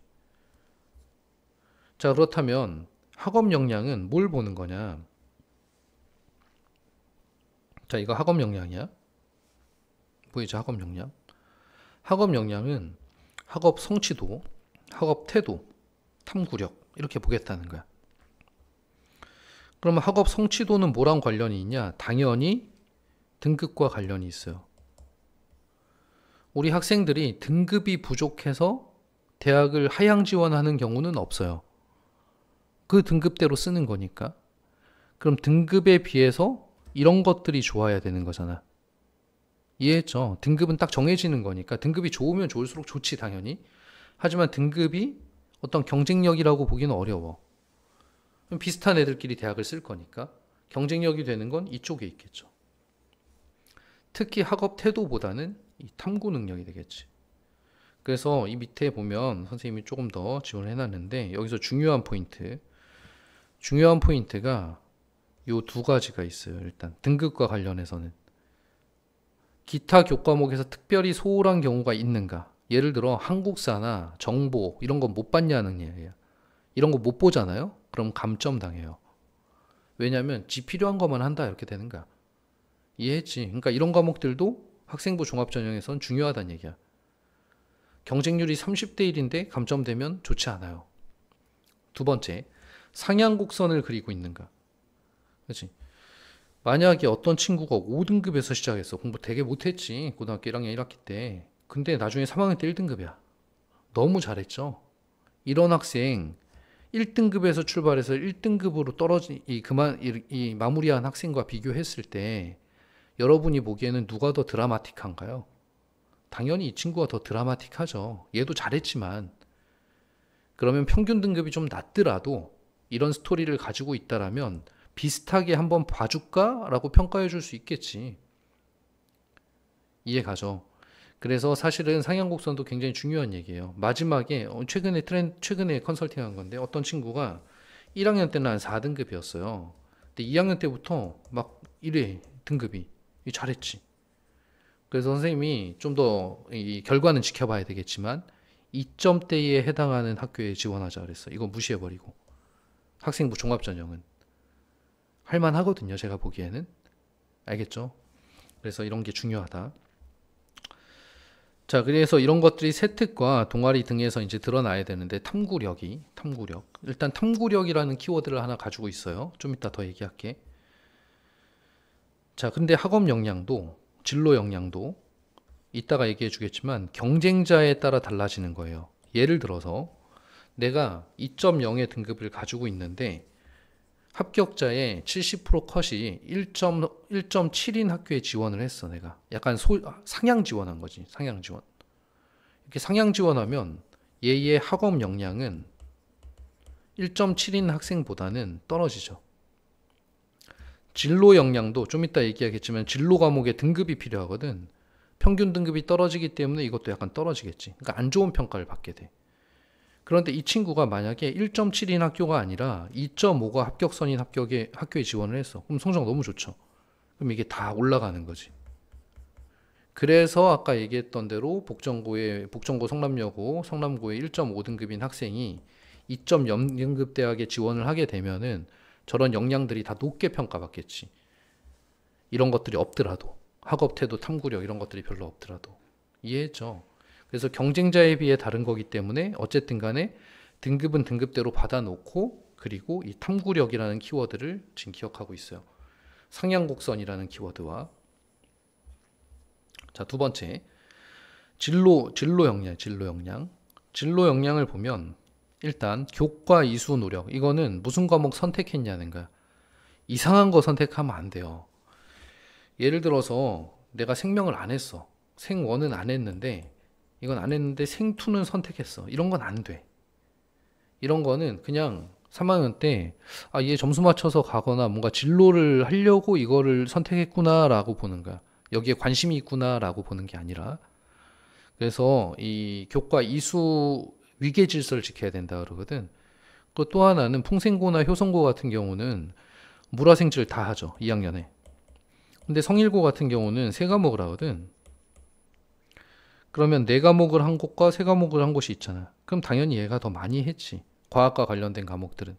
자, 그렇다면 학업 역량은 뭘 보는 거냐? 자, 이거 학업 역량이야. 보이죠? 학업 역량. 학업 역량은 학업 성취도, 학업 태도, 탐구력 이렇게 보겠다는 거야. 그러면 학업 성취도는 뭐랑 관련이 있냐? 당연히 등급과 관련이 있어요. 우리 학생들이 등급이 부족해서 대학을 하향 지원하는 경우는 없어요. 그 등급대로 쓰는 거니까. 그럼 등급에 비해서 이런 것들이 좋아야 되는 거잖아. 이해했죠? 등급은 딱 정해지는 거니까 등급이 좋으면 좋을수록 좋지 당연히. 하지만 등급이 어떤 경쟁력이라고 보기는 어려워. 비슷한 애들끼리 대학을 쓸 거니까 경쟁력이 되는 건 이쪽에 있겠죠. 특히 학업 태도보다는 이 탐구 능력이 되겠지. 그래서 이 밑에 보면 선생님이 조금 더 지원을 해놨는데 여기서 중요한 포인트가 요 두 가지가 있어요. 일단 등급과 관련해서는 기타 교과목에서 특별히 소홀한 경우가 있는가? 예를 들어 한국사나 정보 이런 거 못 봤냐는 얘기야. 이런 거 못 보잖아요? 그럼 감점 당해요. 왜냐하면 지 필요한 것만 한다 이렇게 되는 거야. 이해했지? 그러니까 이런 과목들도 학생부 종합전형에선 중요하다는 얘기야. 경쟁률이 30대 1인데 감점되면 좋지 않아요. 두 번째, 상향곡선을 그리고 있는가? 그렇지? 만약에 어떤 친구가 5등급에서 시작했어. 공부 되게 못했지. 고등학교 1학년 1학기 때. 근데 나중에 3학년 때 1등급이야. 너무 잘했죠? 이런 학생 1등급에서 출발해서 1등급으로 이 마무리한 학생과 비교했을 때 여러분이 보기에는 누가 더 드라마틱한가요? 당연히 이 친구가 더 드라마틱하죠. 얘도 잘했지만. 그러면 평균 등급이 좀 낮더라도 이런 스토리를 가지고 있다라면 비슷하게 한번 봐줄까? 라고 평가해 줄 수 있겠지. 이해 가죠? 그래서 사실은 상향곡선도 굉장히 중요한 얘기예요. 마지막에 최근에 컨설팅한 건데 어떤 친구가 1학년 때는 한 4등급이었어요. 근데 2학년 때부터 막 이래 등급이 잘했지. 그래서 선생님이 좀 더 이 결과는 지켜봐야 되겠지만 2점대에 해당하는 학교에 지원하자 그랬어. 이거 무시해버리고 학생부 종합전형은 할만하거든요. 제가 보기에는. 알겠죠? 그래서 이런 게 중요하다. 자, 그래서 이런 것들이 세특과 동아리 등에서 이제 드러나야 되는데 탐구력. 일단 탐구력이라는 키워드를 하나 가지고 있어요. 좀 이따 더 얘기할게. 자, 근데 학업 역량도 진로 역량도 이따가 얘기해 주겠지만 경쟁자에 따라 달라지는 거예요. 예를 들어서 내가 2.0의 등급을 가지고 있는데 합격자의 70% 컷이 1.7인 학교에 지원을 했어, 내가. 약간 상향 지원한 거지, 상향 지원. 이렇게 상향 지원하면 얘의 학업 역량은 1.7인 학생보다는 떨어지죠. 진로 역량도 좀 이따 얘기하겠지만 진로 과목의 등급이 필요하거든. 평균 등급이 떨어지기 때문에 이것도 약간 떨어지겠지. 그러니까 안 좋은 평가를 받게 돼. 그런데 이 친구가 만약에 1.7인 학교가 아니라 2.5가 합격선인 학교에 지원을 했어. 그럼 성적 너무 좋죠. 그럼 이게 다 올라가는 거지. 그래서 아까 얘기했던 대로 복정고 성남여고, 성남고의 1.5등급인 학생이 2.0등급 대학에 지원을 하게 되면은 저런 역량들이 다 높게 평가받겠지. 이런 것들이 없더라도. 학업 태도, 탐구력 이런 것들이 별로 없더라도. 이해했죠? 그래서 경쟁자에 비해 다른 거기 때문에 어쨌든 간에 등급은 등급대로 받아놓고 그리고 이 탐구력이라는 키워드를 지금 기억하고 있어요. 상향곡선이라는 키워드와 자, 두 번째 진로 역량. 진로 역량을 보면 일단 교과 이수 노력 이거는 무슨 과목 선택했냐는 거야. 이상한 거 선택하면 안 돼요. 예를 들어서 내가 생명을 안 했어. 생1은 안 했는데 이건 안 했는데 생2는 선택했어. 이런 건 안 돼. 이런 거는 그냥 3학년 때 얘 점수 맞춰서 가거나 뭔가 진로를 하려고 이거를 선택했구나라고 보는 거야. 여기에 관심이 있구나라고 보는 게 아니라 그래서 이 교과 이수 위계 질서를 지켜야 된다 그러거든. 그 또 하나는 풍생고나 효성고 같은 경우는 물화생지를 다 하죠. 2학년에. 근데 성일고 같은 경우는 3과목을 하거든. 그러면 4과목을 한 곳과 3과목을 한 곳이 있잖아. 그럼 당연히 얘가 더 많이 했지. 과학과 관련된 과목들은.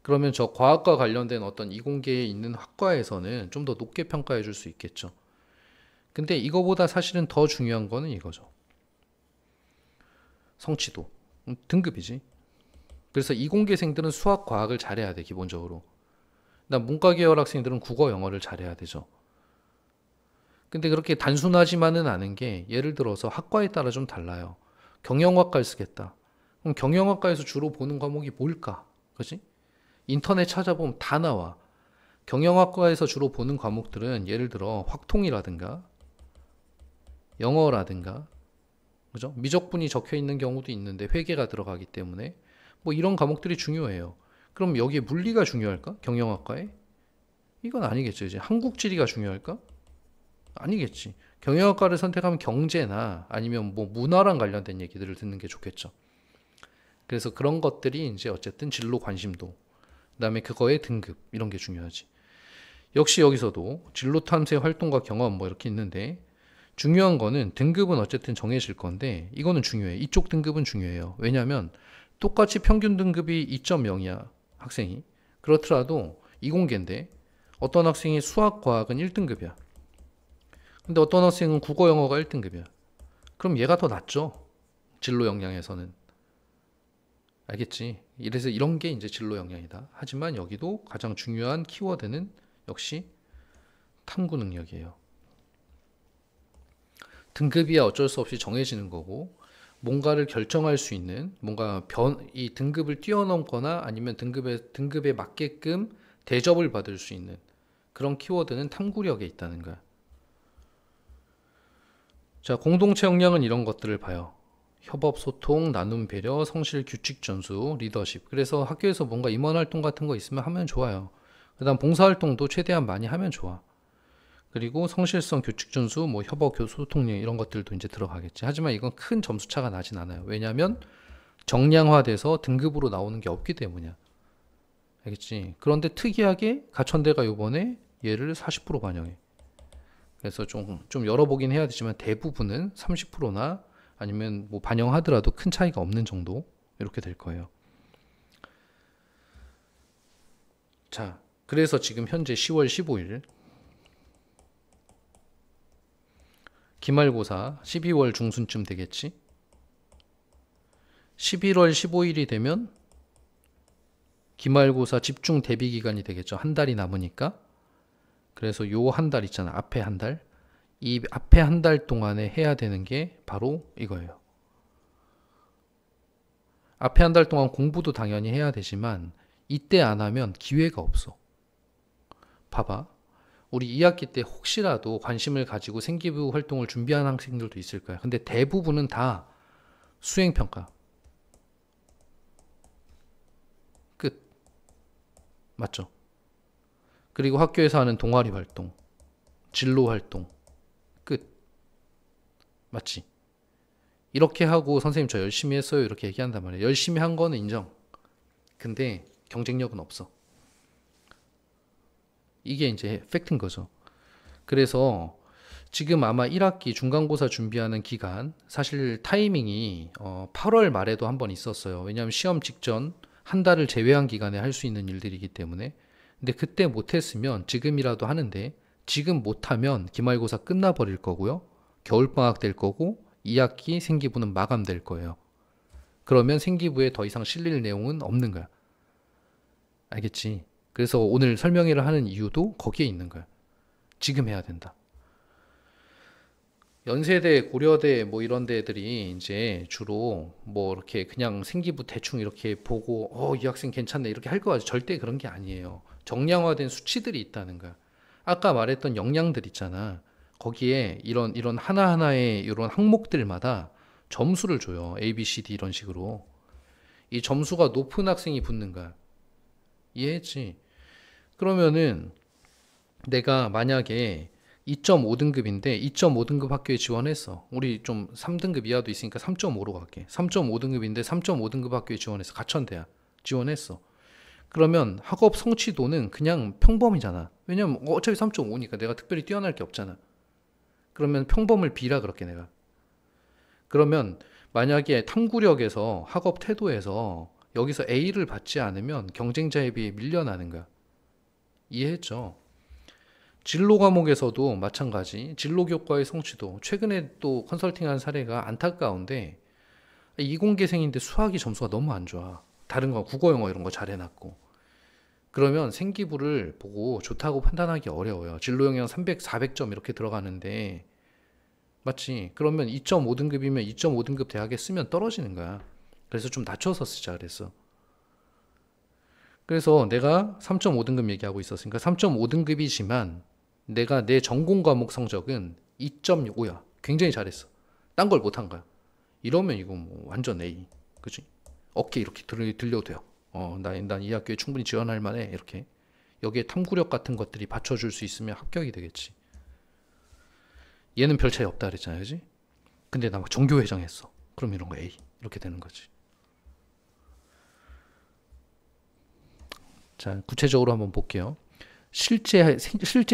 그러면 저 과학과 관련된 어떤 이공계에 있는 학과에서는 좀 더 높게 평가해 줄 수 있겠죠. 근데 이거보다 사실은 더 중요한 거는 이거죠. 성취도. 등급이지. 그래서 이공계생들은 수학, 과학을 잘해야 돼, 기본적으로. 나 문과 계열 학생들은 국어, 영어를 잘해야 되죠. 근데 그렇게 단순하지만은 않은 게 예를 들어서 학과에 따라 좀 달라요. 경영학과를 쓰겠다. 그럼 경영학과에서 주로 보는 과목이 뭘까? 그지? 인터넷 찾아보면 다 나와. 경영학과에서 주로 보는 과목들은 예를 들어 확통이라든가 영어라든가 그죠? 미적분이 적혀 있는 경우도 있는데 회계가 들어가기 때문에 뭐 이런 과목들이 중요해요. 그럼 여기에 물리가 중요할까? 경영학과에? 이건 아니겠죠. 이제 한국지리가 중요할까? 아니겠지. 경영학과를 선택하면 경제나 아니면 뭐 문화랑 관련된 얘기들을 듣는 게 좋겠죠. 그래서 그런 것들이 이제 어쨌든 진로 관심도, 그다음에 그거의 등급 이런 게 중요하지. 역시 여기서도 진로 탐색 활동과 경험 뭐 이렇게 있는데 중요한 거는 등급은 어쨌든 정해질 건데 이거는 중요해. 이쪽 등급은 중요해요. 왜냐하면 똑같이 평균 등급이 2.0이야 학생이. 그렇더라도 이공계인데 어떤 학생이 수학, 과학은 1등급이야. 근데 어떤 학생은 국어, 영어가 1등급이야. 그럼 얘가 더 낫죠. 진로 역량에서는. 알겠지? 이래서 이런 게 이제 진로 역량이다. 하지만 여기도 가장 중요한 키워드는 역시 탐구 능력이에요. 등급이야 어쩔 수 없이 정해지는 거고 뭔가를 결정할 수 있는 뭔가 이 등급을 뛰어넘거나 아니면 등급에 맞게끔 대접을 받을 수 있는 그런 키워드는 탐구력에 있다는 거야. 자, 공동체 역량은 이런 것들을 봐요. 협업, 소통, 나눔, 배려, 성실, 규칙, 준수, 리더십. 그래서 학교에서 뭔가 임원 활동 같은 거 있으면 하면 좋아요. 그다음 봉사 활동도 최대한 많이 하면 좋아. 그리고 성실성, 규칙 준수, 뭐 협업, 소통력 이런 것들도 이제 들어가겠지. 하지만 이건 큰 점수 차가 나진 않아요. 왜냐하면 정량화돼서 등급으로 나오는 게 없기 때문이야. 알겠지? 그런데 특이하게 가천대가 요번에 얘를 40% 반영해. 그래서 좀 열어보긴 해야 되지만 대부분은 30%나 아니면 뭐 반영하더라도 큰 차이가 없는 정도 이렇게 될 거예요. 자, 그래서 지금 현재 10월 15일 기말고사 12월 중순쯤 되겠지? 11월 15일이 되면 기말고사 집중 대비 기간이 되겠죠. 한 달이 남으니까. 그래서 요 한 달 있잖아. 앞에 한 달. 이 앞에 한 달 동안에 해야 되는 게 바로 이거예요. 앞에 한 달 동안 공부도 당연히 해야 되지만 이때 안 하면 기회가 없어. 봐봐. 우리 2학기 때 혹시라도 관심을 가지고 생기부 활동을 준비하는 학생들도 있을 거야. 근데 대부분은 다 수행평가. 끝. 맞죠? 그리고 학교에서 하는 동아리 활동, 진로 활동. 끝. 맞지? 이렇게 하고 선생님 저 열심히 했어요. 이렇게 얘기한단 말이에요. 열심히 한 거는 인정. 근데 경쟁력은 없어. 이게 이제 팩트인 거죠. 그래서 지금 아마 1학기 중간고사 준비하는 기간 사실 타이밍이 8월 말에도 한 번 있었어요. 왜냐하면 시험 직전 한 달을 제외한 기간에 할 수 있는 일들이기 때문에. 근데 그때 못했으면 지금이라도 하는데 지금 못하면 기말고사 끝나버릴 거고요. 겨울방학 될 거고 2학기 생기부는 마감될 거예요. 그러면 생기부에 더 이상 실릴 내용은 없는 거야. 알겠지? 그래서 오늘 설명회를 하는 이유도 거기에 있는 거야. 지금 해야 된다. 연세대, 고려대 뭐 이런 데들이 이제 주로 뭐 이렇게 그냥 생기부 대충 이렇게 보고 이 학생 괜찮네 이렇게 할 거 같아. 절대 그런 게 아니에요. 정량화된 수치들이 있다는 거야. 아까 말했던 역량들 있잖아. 거기에 이런 하나하나의 이런 항목들마다 점수를 줘요. A, B, C, D 이런 식으로. 이 점수가 높은 학생이 붙는 거야. 이해했지? 그러면은 내가 만약에 2.5등급인데 2.5등급 학교에 지원했어. 우리 좀 3등급 이하도 있으니까 3.5로 갈게. 3.5등급인데 3.5등급 학교에 지원했어. 가천대야. 지원했어. 그러면 학업 성취도는 그냥 평범이잖아. 왜냐면 어차피 3.5니까 내가 특별히 뛰어날 게 없잖아. 그러면 평범을 B라 그럴게 내가. 그러면 만약에 탐구력에서 학업 태도에서 여기서 A를 받지 않으면 경쟁자에 비해 밀려나는 거야. 이해했죠? 진로 과목에서도 마찬가지. 진로 교과의 성취도. 최근에 또 컨설팅한 사례가 안타까운데 이공계생인데 수학이 점수가 너무 안 좋아. 다른 거 국어 영어 이런 거 잘 해놨고. 그러면 생기부를 보고 좋다고 판단하기 어려워요. 진로 영역 300, 400점 이렇게 들어가는데 맞지? 그러면 2.5등급이면 2.5등급 대학에 쓰면 떨어지는 거야. 그래서 좀 낮춰서 쓰자 그랬어. 그래서 내가 3.5등급 얘기하고 있었으니까 3.5등급이지만 내가 내 전공 과목 성적은 2.5야. 굉장히 잘했어. 딴 걸 못한 거야. 이러면 이거 뭐 완전 A. 그치? 어깨 이렇게 들려도 돼요. 난 이 학교에 충분히 지원할 만해. 이렇게. 여기에 탐구력 같은 것들이 받쳐줄 수 있으면 합격이 되겠지. 얘는 별 차이 없다 그랬잖아요. 그지? 근데 나 막 전교회장 했어. 그럼 이런 거 A. 이렇게 되는 거지. 자, 구체적으로 한번 볼게요. 실제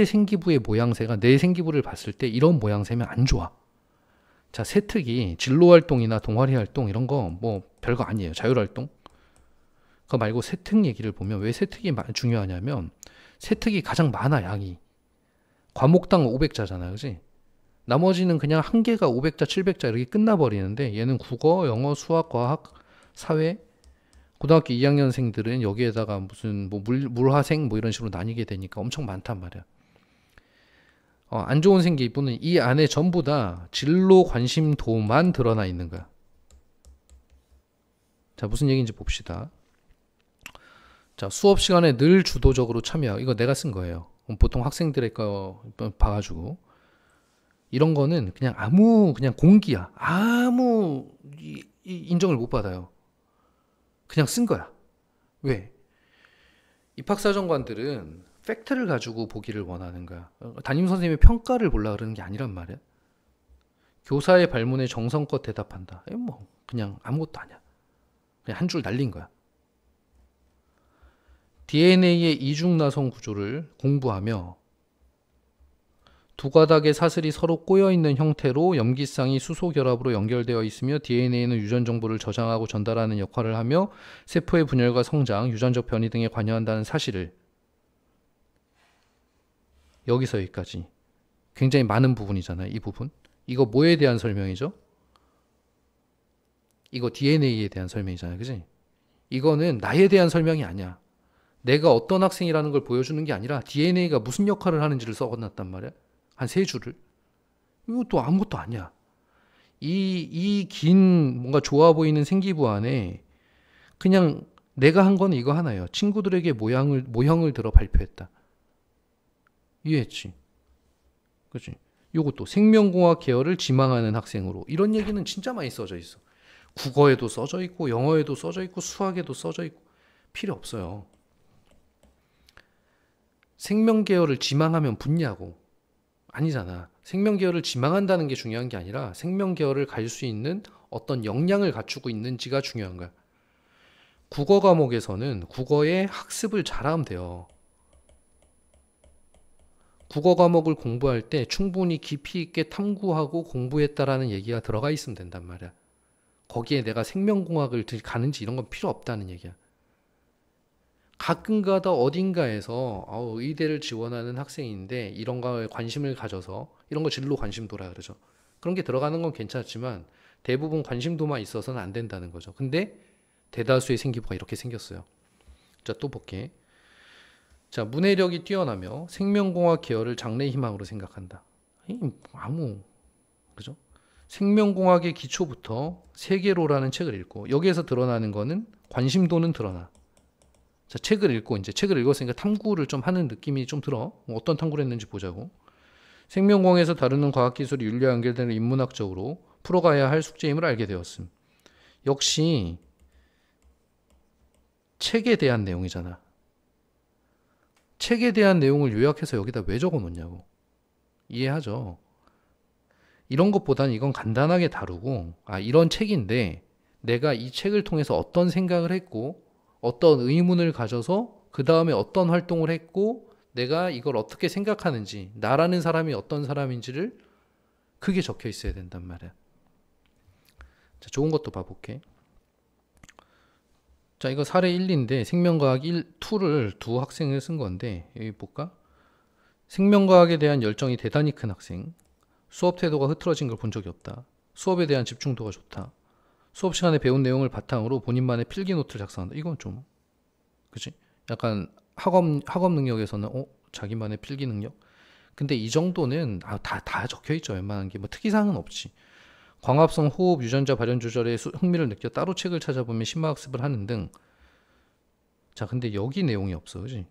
생기부의 모양새가 내 생기부를 봤을 때 이런 모양새면 안 좋아. 자, 세특이 진로 활동이나 동아리 활동 이런 거 뭐 별거 아니에요. 자율 활동. 그거 말고 세특 얘기를 보면 왜 세특이 중요하냐면 세특이 가장 많아 양이. 과목당 500자잖아. 그지? 나머지는 그냥 한 개가 500자, 700자 이렇게 끝나버리는데 얘는 국어, 영어, 수학, 과학, 사회 고등학교 2학년생들은 여기에다가 무슨 뭐 물화생 뭐 이런 식으로 나뉘게 되니까 엄청 많단 말이야. 안 좋은 생기부는 이 안에 전부 다 진로 관심도만 드러나 있는 거야. 자, 무슨 얘기인지 봅시다. 자, 수업 시간에 늘 주도적으로 참여하고 이거 내가 쓴 거예요. 보통 학생들의 거 봐가지고 이런 거는 그냥 공기야. 아무 인정을 못 받아요. 그냥 쓴 거야. 왜? 입학사정관들은 팩트를 가지고 보기를 원하는 거야. 담임선생님의 평가를 보려고 그러는 게 아니란 말이야. 교사의 발문에 정성껏 대답한다. 뭐 그냥 아무것도 아니야. 그냥 한 줄 날린 거야. DNA의 이중나선 구조를 공부하며 두 가닥의 사슬이 서로 꼬여있는 형태로 염기쌍이 수소 결합으로 연결되어 있으며 DNA는 유전 정보를 저장하고 전달하는 역할을 하며 세포의 분열과 성장, 유전적 변이 등에 관여한다는 사실을 여기서 여기까지 굉장히 많은 부분이잖아요. 이 부분. 이거 뭐에 대한 설명이죠? 이거 DNA에 대한 설명이잖아요. 그지? 이거는 나에 대한 설명이 아니야. 내가 어떤 학생이라는 걸 보여주는 게 아니라 DNA가 무슨 역할을 하는지를 써놨단 말이야. 한 3줄을. 이것도 아무것도 아니야. 이 긴 뭔가 좋아 보이는 생기부 안에 그냥 내가 한 건 이거 하나예요. 친구들에게 모형을 들어 발표했다. 이해했지? 그치? 요것도 생명공학 계열을 지망하는 학생으로. 이런 얘기는 진짜 많이 써져 있어. 국어에도 써져 있고, 영어에도 써져 있고, 수학에도 써져 있고. 필요 없어요. 생명 계열을 지망하면 붙냐고. 아니잖아. 생명 계열을 지망한다는 게 중요한 게 아니라 생명 계열을 갈 수 있는 어떤 역량을 갖추고 있는지가 중요한 거야. 국어 과목에서는 국어의 학습을 잘하면 돼요. 국어 과목을 공부할 때 충분히 깊이 있게 탐구하고 공부했다라는 얘기가 들어가 있으면 된단 말이야. 거기에 내가 생명공학을 가는지 이런 건 필요 없다는 얘기야. 가끔가다 어딘가에서 의대를 지원하는 학생인데 이런 거에 관심을 가져서 이런 거 진로 관심도라 그러죠. 그런 게 들어가는 건 괜찮지만 대부분 관심도만 있어서는 안 된다는 거죠. 근데 대다수의 생기부가 이렇게 생겼어요. 자, 또 볼게. 자, 문해력이 뛰어나며 생명공학 계열을 장래 희망으로 생각한다. 그죠? 생명공학의 기초부터 세계로라는 책을 읽고 여기에서 드러나는 거는 관심도는 드러나. 자, 책을 읽고 이제 책을 읽었으니까 탐구를 좀 하는 느낌이 좀 들어. 어떤 탐구를 했는지 보자고. 생명공학에서 다루는 과학기술이 윤리와 연결되는 인문학적으로 풀어가야 할 숙제임을 알게 되었음. 역시 책에 대한 내용이잖아. 책에 대한 내용을 요약해서 여기다 왜 적어 놓냐고. 이해하죠? 이런 것보다는 이건 간단하게 다루고, 이런 책인데 내가 이 책을 통해서 어떤 생각을 했고, 어떤 의문을 가져서 그 다음에 어떤 활동을 했고, 내가 이걸 어떻게 생각하는지, 나라는 사람이 어떤 사람인지를 그게 적혀 있어야 된단 말이야. 자, 좋은 것도 봐볼게. 자, 이거 사례 1인데 생명과학 2를 두 학생을 쓴 건데 여기 볼까? 생명과학에 대한 열정이 대단히 큰 학생. 수업 태도가 흐트러진 걸 본 적이 없다. 수업에 대한 집중도가 좋다. 수업 시간에 배운 내용을 바탕으로 본인만의 필기 노트를 작성한다. 이건 좀 그치? 약간 학업 능력에서는 자기만의 필기 능력? 근데 이 정도는 다 적혀 있죠. 웬만한 게 뭐 특이사항은 없지. 광합성 호흡 유전자 발현 조절에 흥미를 느껴 따로 책을 찾아보면 심화학습을 하는 등. 자, 근데 여기 내용이 없어, 그지?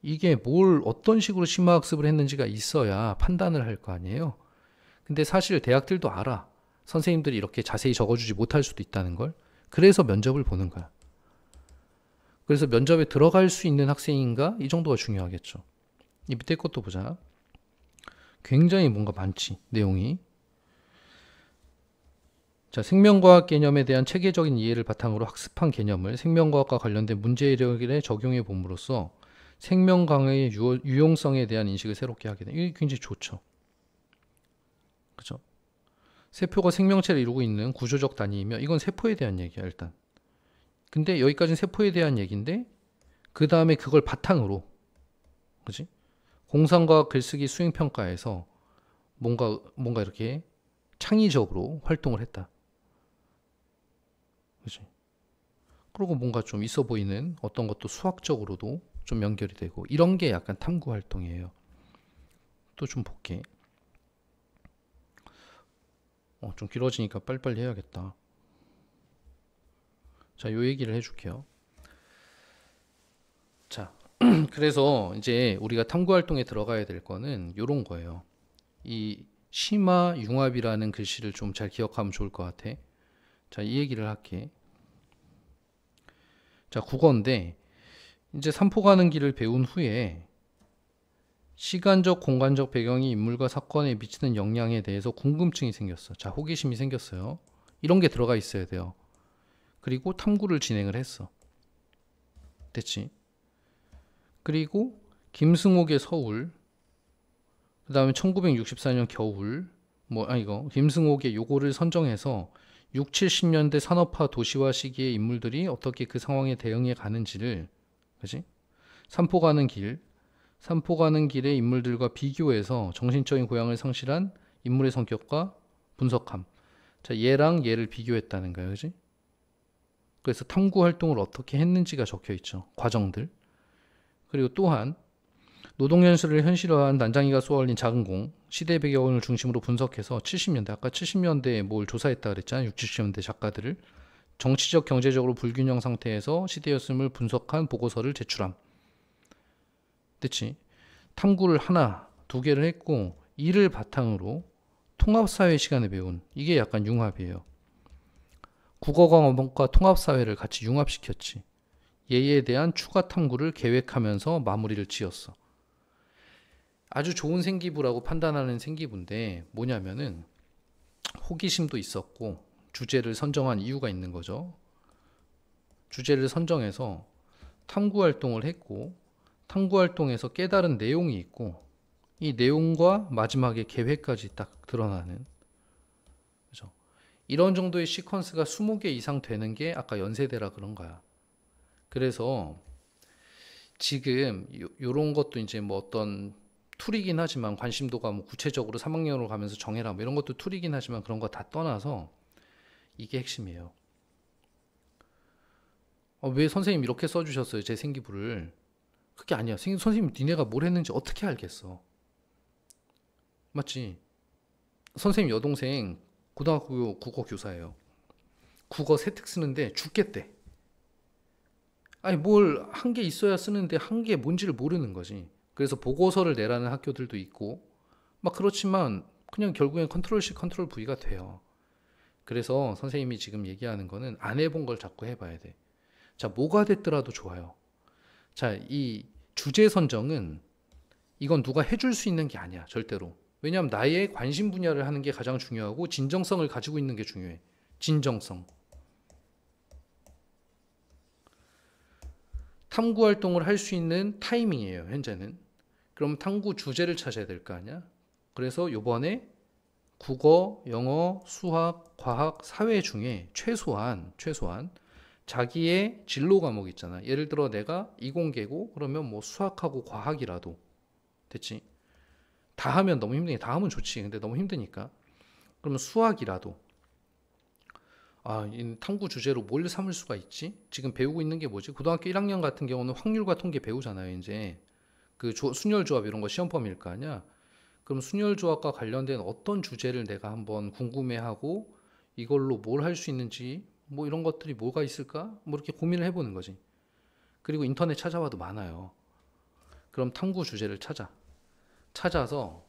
이게 어떤 식으로 심화학습을 했는지가 있어야 판단을 할 거 아니에요? 근데 사실 대학들도 알아. 선생님들이 이렇게 자세히 적어주지 못할 수도 있다는 걸. 그래서 면접을 보는 거야. 그래서 면접에 들어갈 수 있는 학생인가? 이 정도가 중요하겠죠. 이 밑에 것도 보자. 굉장히 뭔가 많지, 내용이. 자, 생명과학 개념에 대한 체계적인 이해를 바탕으로 학습한 개념을 생명과학과 관련된 문제해결에 적용해 봄으로써 생명강의 유용성에 대한 인식을 새롭게 하게 돼. 이게 굉장히 좋죠. 그죠? 세포가 생명체를 이루고 있는 구조적 단위이며 이건 세포에 대한 얘기야, 일단. 근데 여기까지는 세포에 대한 얘기인데 그 다음에 그걸 바탕으로, 그지? 공상과학 글쓰기 수행평가에서 뭔가 이렇게 창의적으로 활동을 했다. 그치? 그리고 뭔가 좀 있어 보이는 어떤 것도 수학적으로도 좀 연결이 되고 이런 게 약간 탐구 활동이에요. 또 좀 볼게. 좀 길어지니까 빨리빨리 해야겠다. 자, 요 얘기를 해줄게요. 자, 그래서 이제 우리가 탐구 활동에 들어가야 될 거는 요런 거예요. 이 심화 융합이라는 글씨를 좀 잘 기억하면 좋을 것 같아. 자, 이 얘기를 할게. 자, 국어인데 이제 삼포 가는 길을 배운 후에 시간적, 공간적 배경이 인물과 사건에 미치는 영향에 대해서 궁금증이 생겼어. 자, 호기심이 생겼어요. 이런 게 들어가 있어야 돼요. 그리고 탐구를 진행을 했어. 됐지? 그리고 김승옥의 서울, 그 다음에 1964년 겨울, 김승옥의 요거를 선정해서 6, 70년대 산업화 도시화 시기의 인물들이 어떻게 그 상황에 대응해 가는지를, 그지? 삼포 가는 길의 인물들과 비교해서 정신적인 고향을 상실한 인물의 성격과 분석함. 자, 얘랑 얘를 비교했다는 거예요, 그지? 그래서 탐구 활동을 어떻게 했는지가 적혀 있죠. 과정들. 그리고 또한 노동현실을 현실화한 난장이가 쏘아올린 작은 공, 시대 배경을 중심으로 분석해서 70년대, 아까 70년대에 뭘 조사했다 그랬잖아요. 60, 70년대 작가들을. 정치적, 경제적으로 불균형 상태에서 시대였음을 분석한 보고서를 제출함. 됐지? 탐구를 하나, 두 개를 했고 이를 바탕으로 통합사회 시간에 배운, 이게 약간 융합이에요. 국어과 언어과 통합사회를 같이 융합시켰지. 얘에 대한 추가 탐구를 계획하면서 마무리를 지었어. 아주 좋은 생기부라고 판단하는 생기부인데 뭐냐면은 호기심도 있었고 주제를 선정한 이유가 있는 거죠. 주제를 선정해서 탐구 활동을 했고 탐구 활동에서 깨달은 내용이 있고 이 내용과 마지막에 계획까지 딱 드러나는, 그죠? 이런 정도의 시퀀스가 20개 이상 되는 게 아까 연세대라 그런 거야. 그래서 지금 요런 것도 이제 뭐 어떤 툴이긴 하지만 관심도가 뭐 구체적으로 3학년으로 가면서 정해라 뭐 이런 것도 툴이긴 하지만 그런 거 다 떠나서 이게 핵심이에요. 왜 선생님 이렇게 써주셨어요? 제 생기부를. 그게 아니야. 선생님 니네가 뭘 했는지 어떻게 알겠어? 맞지? 선생님 여동생 고등학교 국어 교사예요. 국어 세특 쓰는데 죽겠대. 아니 뭘 한 게 있어야 쓰는데 한 게 뭔지를 모르는 거지. 그래서 보고서를 내라는 학교들도 있고 막 그렇지만 그냥 결국엔 컨트롤 C 컨트롤 V가 돼요. 그래서 선생님이 지금 얘기하는 거는 안 해본 걸 자꾸 해봐야 돼. 자, 뭐가 됐더라도 좋아요. 자, 이 주제 선정은 이건 누가 해줄 수 있는 게 아니야, 절대로. 왜냐하면 나의 관심 분야를 하는 게 가장 중요하고 진정성을 가지고 있는 게 중요해. 진정성. 탐구 활동을 할 수 있는 타이밍이에요, 현재는. 그럼 탐구 주제를 찾아야 될 거 아니야? 그래서 요번에 국어, 영어, 수학, 과학, 사회 중에 최소한 자기의 진로 과목 있잖아. 예를 들어 내가 이공계고 그러면 뭐 수학하고 과학이라도 됐지. 다 하면 너무 힘드니 다 하면 좋지. 근데 너무 힘드니까. 그러면 수학이라도 이 탐구 주제로 뭘 삼을 수가 있지? 지금 배우고 있는 게 뭐지? 고등학교 1학년 같은 경우는 확률과 통계 배우잖아요. 이제 그 순열 조합 이런 거 시험 범위일 거 아니야. 그럼 순열 조합과 관련된 어떤 주제를 내가 한번 궁금해하고 이걸로 뭘 할 수 있는지 뭐 이런 것들이 뭐가 있을까? 뭐 이렇게 고민을 해보는 거지. 그리고 인터넷 찾아봐도 많아요. 그럼 탐구 주제를 찾아서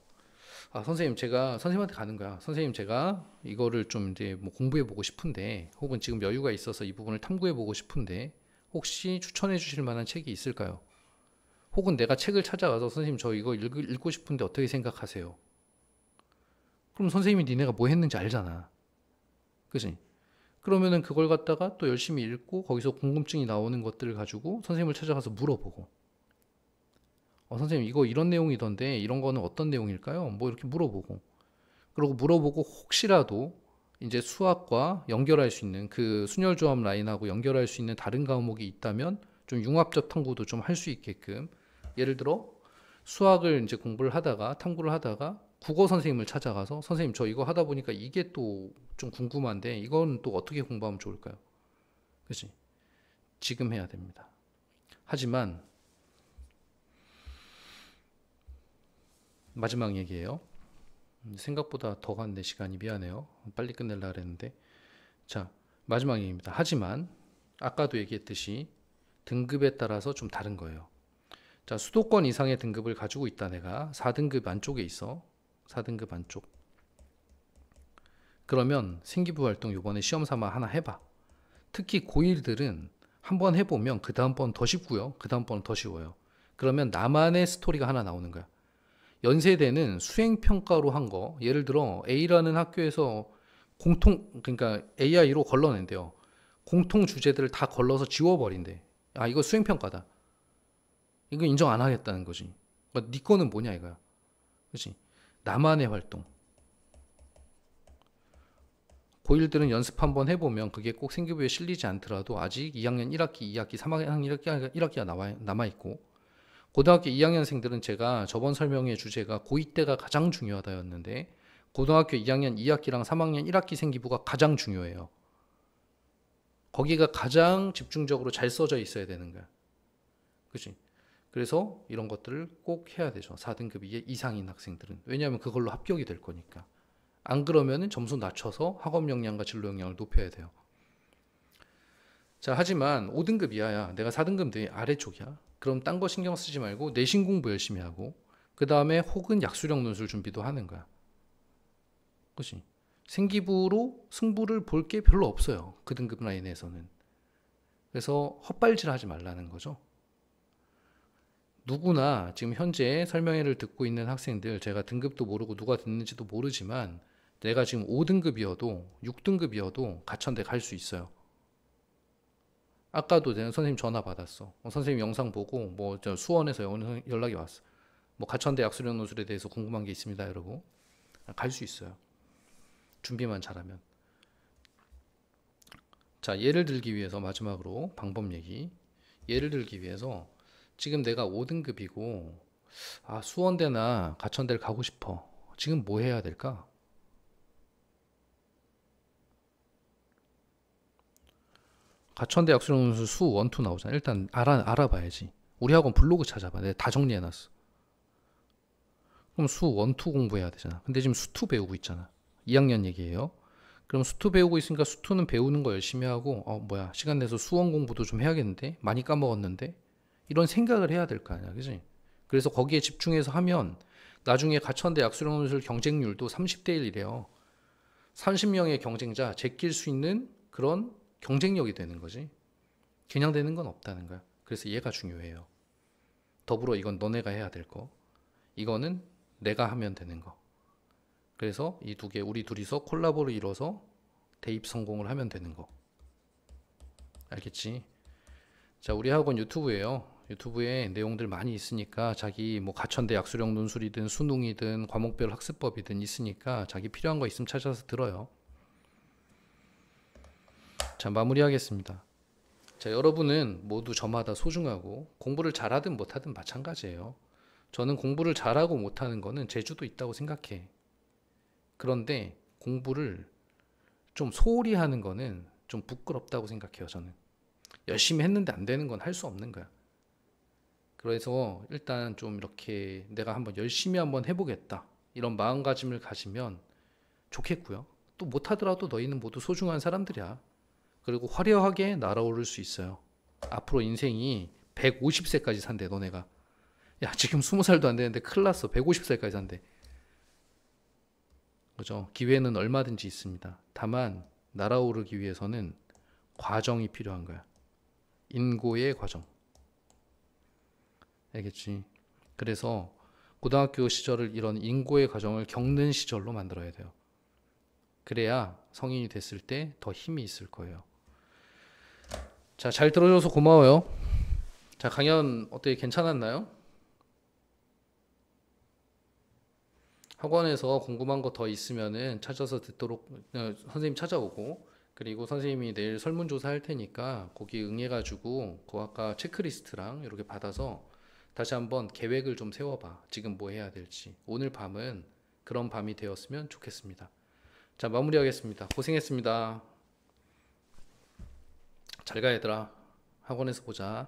선생님 제가 선생님한테 가는 거야. 선생님 제가 이거를 좀 이제 뭐 공부해 보고 싶은데 혹은 지금 여유가 있어서 이 부분을 탐구해 보고 싶은데 혹시 추천해 주실 만한 책이 있을까요? 혹은 내가 책을 찾아가서 선생님 저 이거 읽고 싶은데 어떻게 생각하세요? 그럼 선생님이 니네가 뭐 했는지 알잖아. 그지? 그러면은 그걸 갖다가 또 열심히 읽고 거기서 궁금증이 나오는 것들을 가지고 선생님을 찾아가서 물어보고 선생님 이거 이런 내용이던데 이런 거는 어떤 내용일까요? 뭐 이렇게 물어보고 그리고 물어보고 혹시라도 이제 수학과 연결할 수 있는 그 순열조합 라인하고 연결할 수 있는 다른 과목이 있다면 좀 융합적 탐구도 좀 할 수 있게끔 예를 들어 수학을 이제 공부를 하다가 탐구를 하다가 국어 선생님을 찾아가서 선생님 저 이거 하다 보니까 이게 또 좀 궁금한데 이건 또 어떻게 공부하면 좋을까요? 그치? 지금 해야 됩니다. 하지만 마지막 얘기예요. 생각보다 더 갔네 시간이. 미안해요. 빨리 끝내려고 그랬는데 자 마지막 얘기입니다. 하지만 아까도 얘기했듯이 등급에 따라서 좀 다른 거예요. 자 수도권 이상의 등급을 가지고 있다. 내가 4등급 안쪽에 있어. 4등급 안쪽. 그러면 생기부 활동 요번에 시험 삼아 하나 해봐. 특히 고1들은 한번 해보면 그 다음번 더 쉽고요. 그 다음번은 더 쉬워요. 그러면 나만의 스토리가 하나 나오는 거야. 연세대는 수행평가로 한 거, 예를 들어 A라는 학교에서 그러니까 AI로 걸러낸대요. 공통 주제들을 다 걸러서 지워버린대. 이거 수행평가다. 이거 인정 안 하겠다는 거지. 그러니까 네 거는 뭐냐 이거야. 그렇지? 나만의 활동. 고1들은 연습 한번 해보면 그게 꼭 생기부에 실리지 않더라도 아직 2학년 1학기, 2학기, 3학년 1학기가 남아있고 고등학교 2학년생들은 제가 저번 설명의 주제가 고2 때가 가장 중요하다였는데 고등학교 2학년 2학기랑 3학년 1학기 생기부가 가장 중요해요. 거기가 가장 집중적으로 잘 써져 있어야 되는 거야. 그치? 그래서 이런 것들을 꼭 해야 되죠. 4등급 이상인 학생들은. 왜냐하면 그걸로 합격이 될 거니까. 안 그러면은 점수 낮춰서 학업 역량과 진로 역량을 높여야 돼요. 자, 하지만 5등급 이하야. 내가 4등급 아래쪽이야. 그럼 딴 거 신경 쓰지 말고 내신 공부 열심히 하고 그 다음에 혹은 약수령 논술 준비도 하는 거야. 그치? 생기부로 승부를 볼 게 별로 없어요. 그 등급 라인에서는. 그래서 헛발질 하지 말라는 거죠. 누구나 지금 현재 설명회를 듣고 있는 학생들, 제가 등급도 모르고 누가 듣는지도 모르지만 내가 지금 5등급이어도 6등급이어도 가천대 갈 수 있어요. 아까도 내가 선생님 전화 받았어. 선생님 영상 보고 뭐 수원에서 연락이 왔어. 뭐 가천대 약수령 논술에 대해서 궁금한 게 있습니다, 이러고. 갈 수 있어요. 준비만 잘하면. 자, 예를 들기 위해서 마지막으로 방법 얘기. 예를 들기 위해서 지금 내가 5등급이고 수원대나 가천대를 가고 싶어. 지금 뭐 해야 될까? 가천대 약수령 논술 수 1, 2 나오잖아. 일단 알아봐야지. 우리 학원 블로그 찾아봐. 내가 다 정리해놨어. 그럼 수 1, 2 공부해야 되잖아. 근데 지금 수 2 배우고 있잖아. 2학년 얘기예요. 그럼 수 2 배우고 있으니까 수 2는 배우는 거 열심히 하고 시간 내서 수원 공부도 좀 해야겠는데? 많이 까먹었는데? 이런 생각을 해야 될 거 아니야. 그지? 그래서 거기에 집중해서 하면 나중에 가천대 약수령 논술 경쟁률도 30대 1이래요. 30명의 경쟁자 제낄 수 있는 그런 경쟁력이 되는 거지. 그냥 되는 건 없다는 거야. 그래서 얘가 중요해요. 더불어 이건 너네가 해야 될 거. 이거는 내가 하면 되는 거. 그래서 이 두 개 우리 둘이서 콜라보를 이뤄서 대입 성공을 하면 되는 거. 알겠지? 자, 우리 학원 유튜브예요. 유튜브에 내용들 많이 있으니까 자기 뭐 가천대 약수령 논술이든 수능이든 과목별 학습법이든 있으니까 자기 필요한 거 있으면 찾아서 들어요. 자, 마무리하겠습니다. 자, 여러분은 모두 저마다 소중하고 공부를 잘하든 못하든 마찬가지예요. 저는 공부를 잘하고 못하는 거는 재주도 있다고 생각해. 그런데 공부를 좀 소홀히 하는 거는 좀 부끄럽다고 생각해요, 저는. 열심히 했는데 안 되는 건 할 수 없는 거야. 그래서 일단 좀 이렇게 내가 한번 열심히 한번 해보겠다. 이런 마음가짐을 가지면 좋겠고요. 또 못하더라도 너희는 모두 소중한 사람들이야. 그리고 화려하게 날아오를 수 있어요. 앞으로 인생이 150세까지 산대, 너네가. 야, 지금 20살도 안 되는데 큰일 났어. 150살까지 산대. 그죠? 기회는 얼마든지 있습니다. 다만 날아오르기 위해서는 과정이 필요한 거야. 인고의 과정. 알겠지? 그래서 고등학교 시절을 이런 인고의 과정을 겪는 시절로 만들어야 돼요. 그래야 성인이 됐을 때 더 힘이 있을 거예요. 자, 잘 들어줘서 고마워요. 자, 강연 어떻게 괜찮았나요? 학원에서 궁금한 거 더 있으면은 찾아서 듣도록 선생님 찾아오고, 그리고 선생님이 내일 설문조사 할 테니까 거기 응해가지고 그 아까 체크리스트랑 이렇게 받아서 다시 한번 계획을 좀 세워봐. 지금 뭐 해야 될지. 오늘 밤은 그런 밤이 되었으면 좋겠습니다. 자, 마무리하겠습니다. 고생했습니다. 잘 가, 얘들아. 학원에서 보자.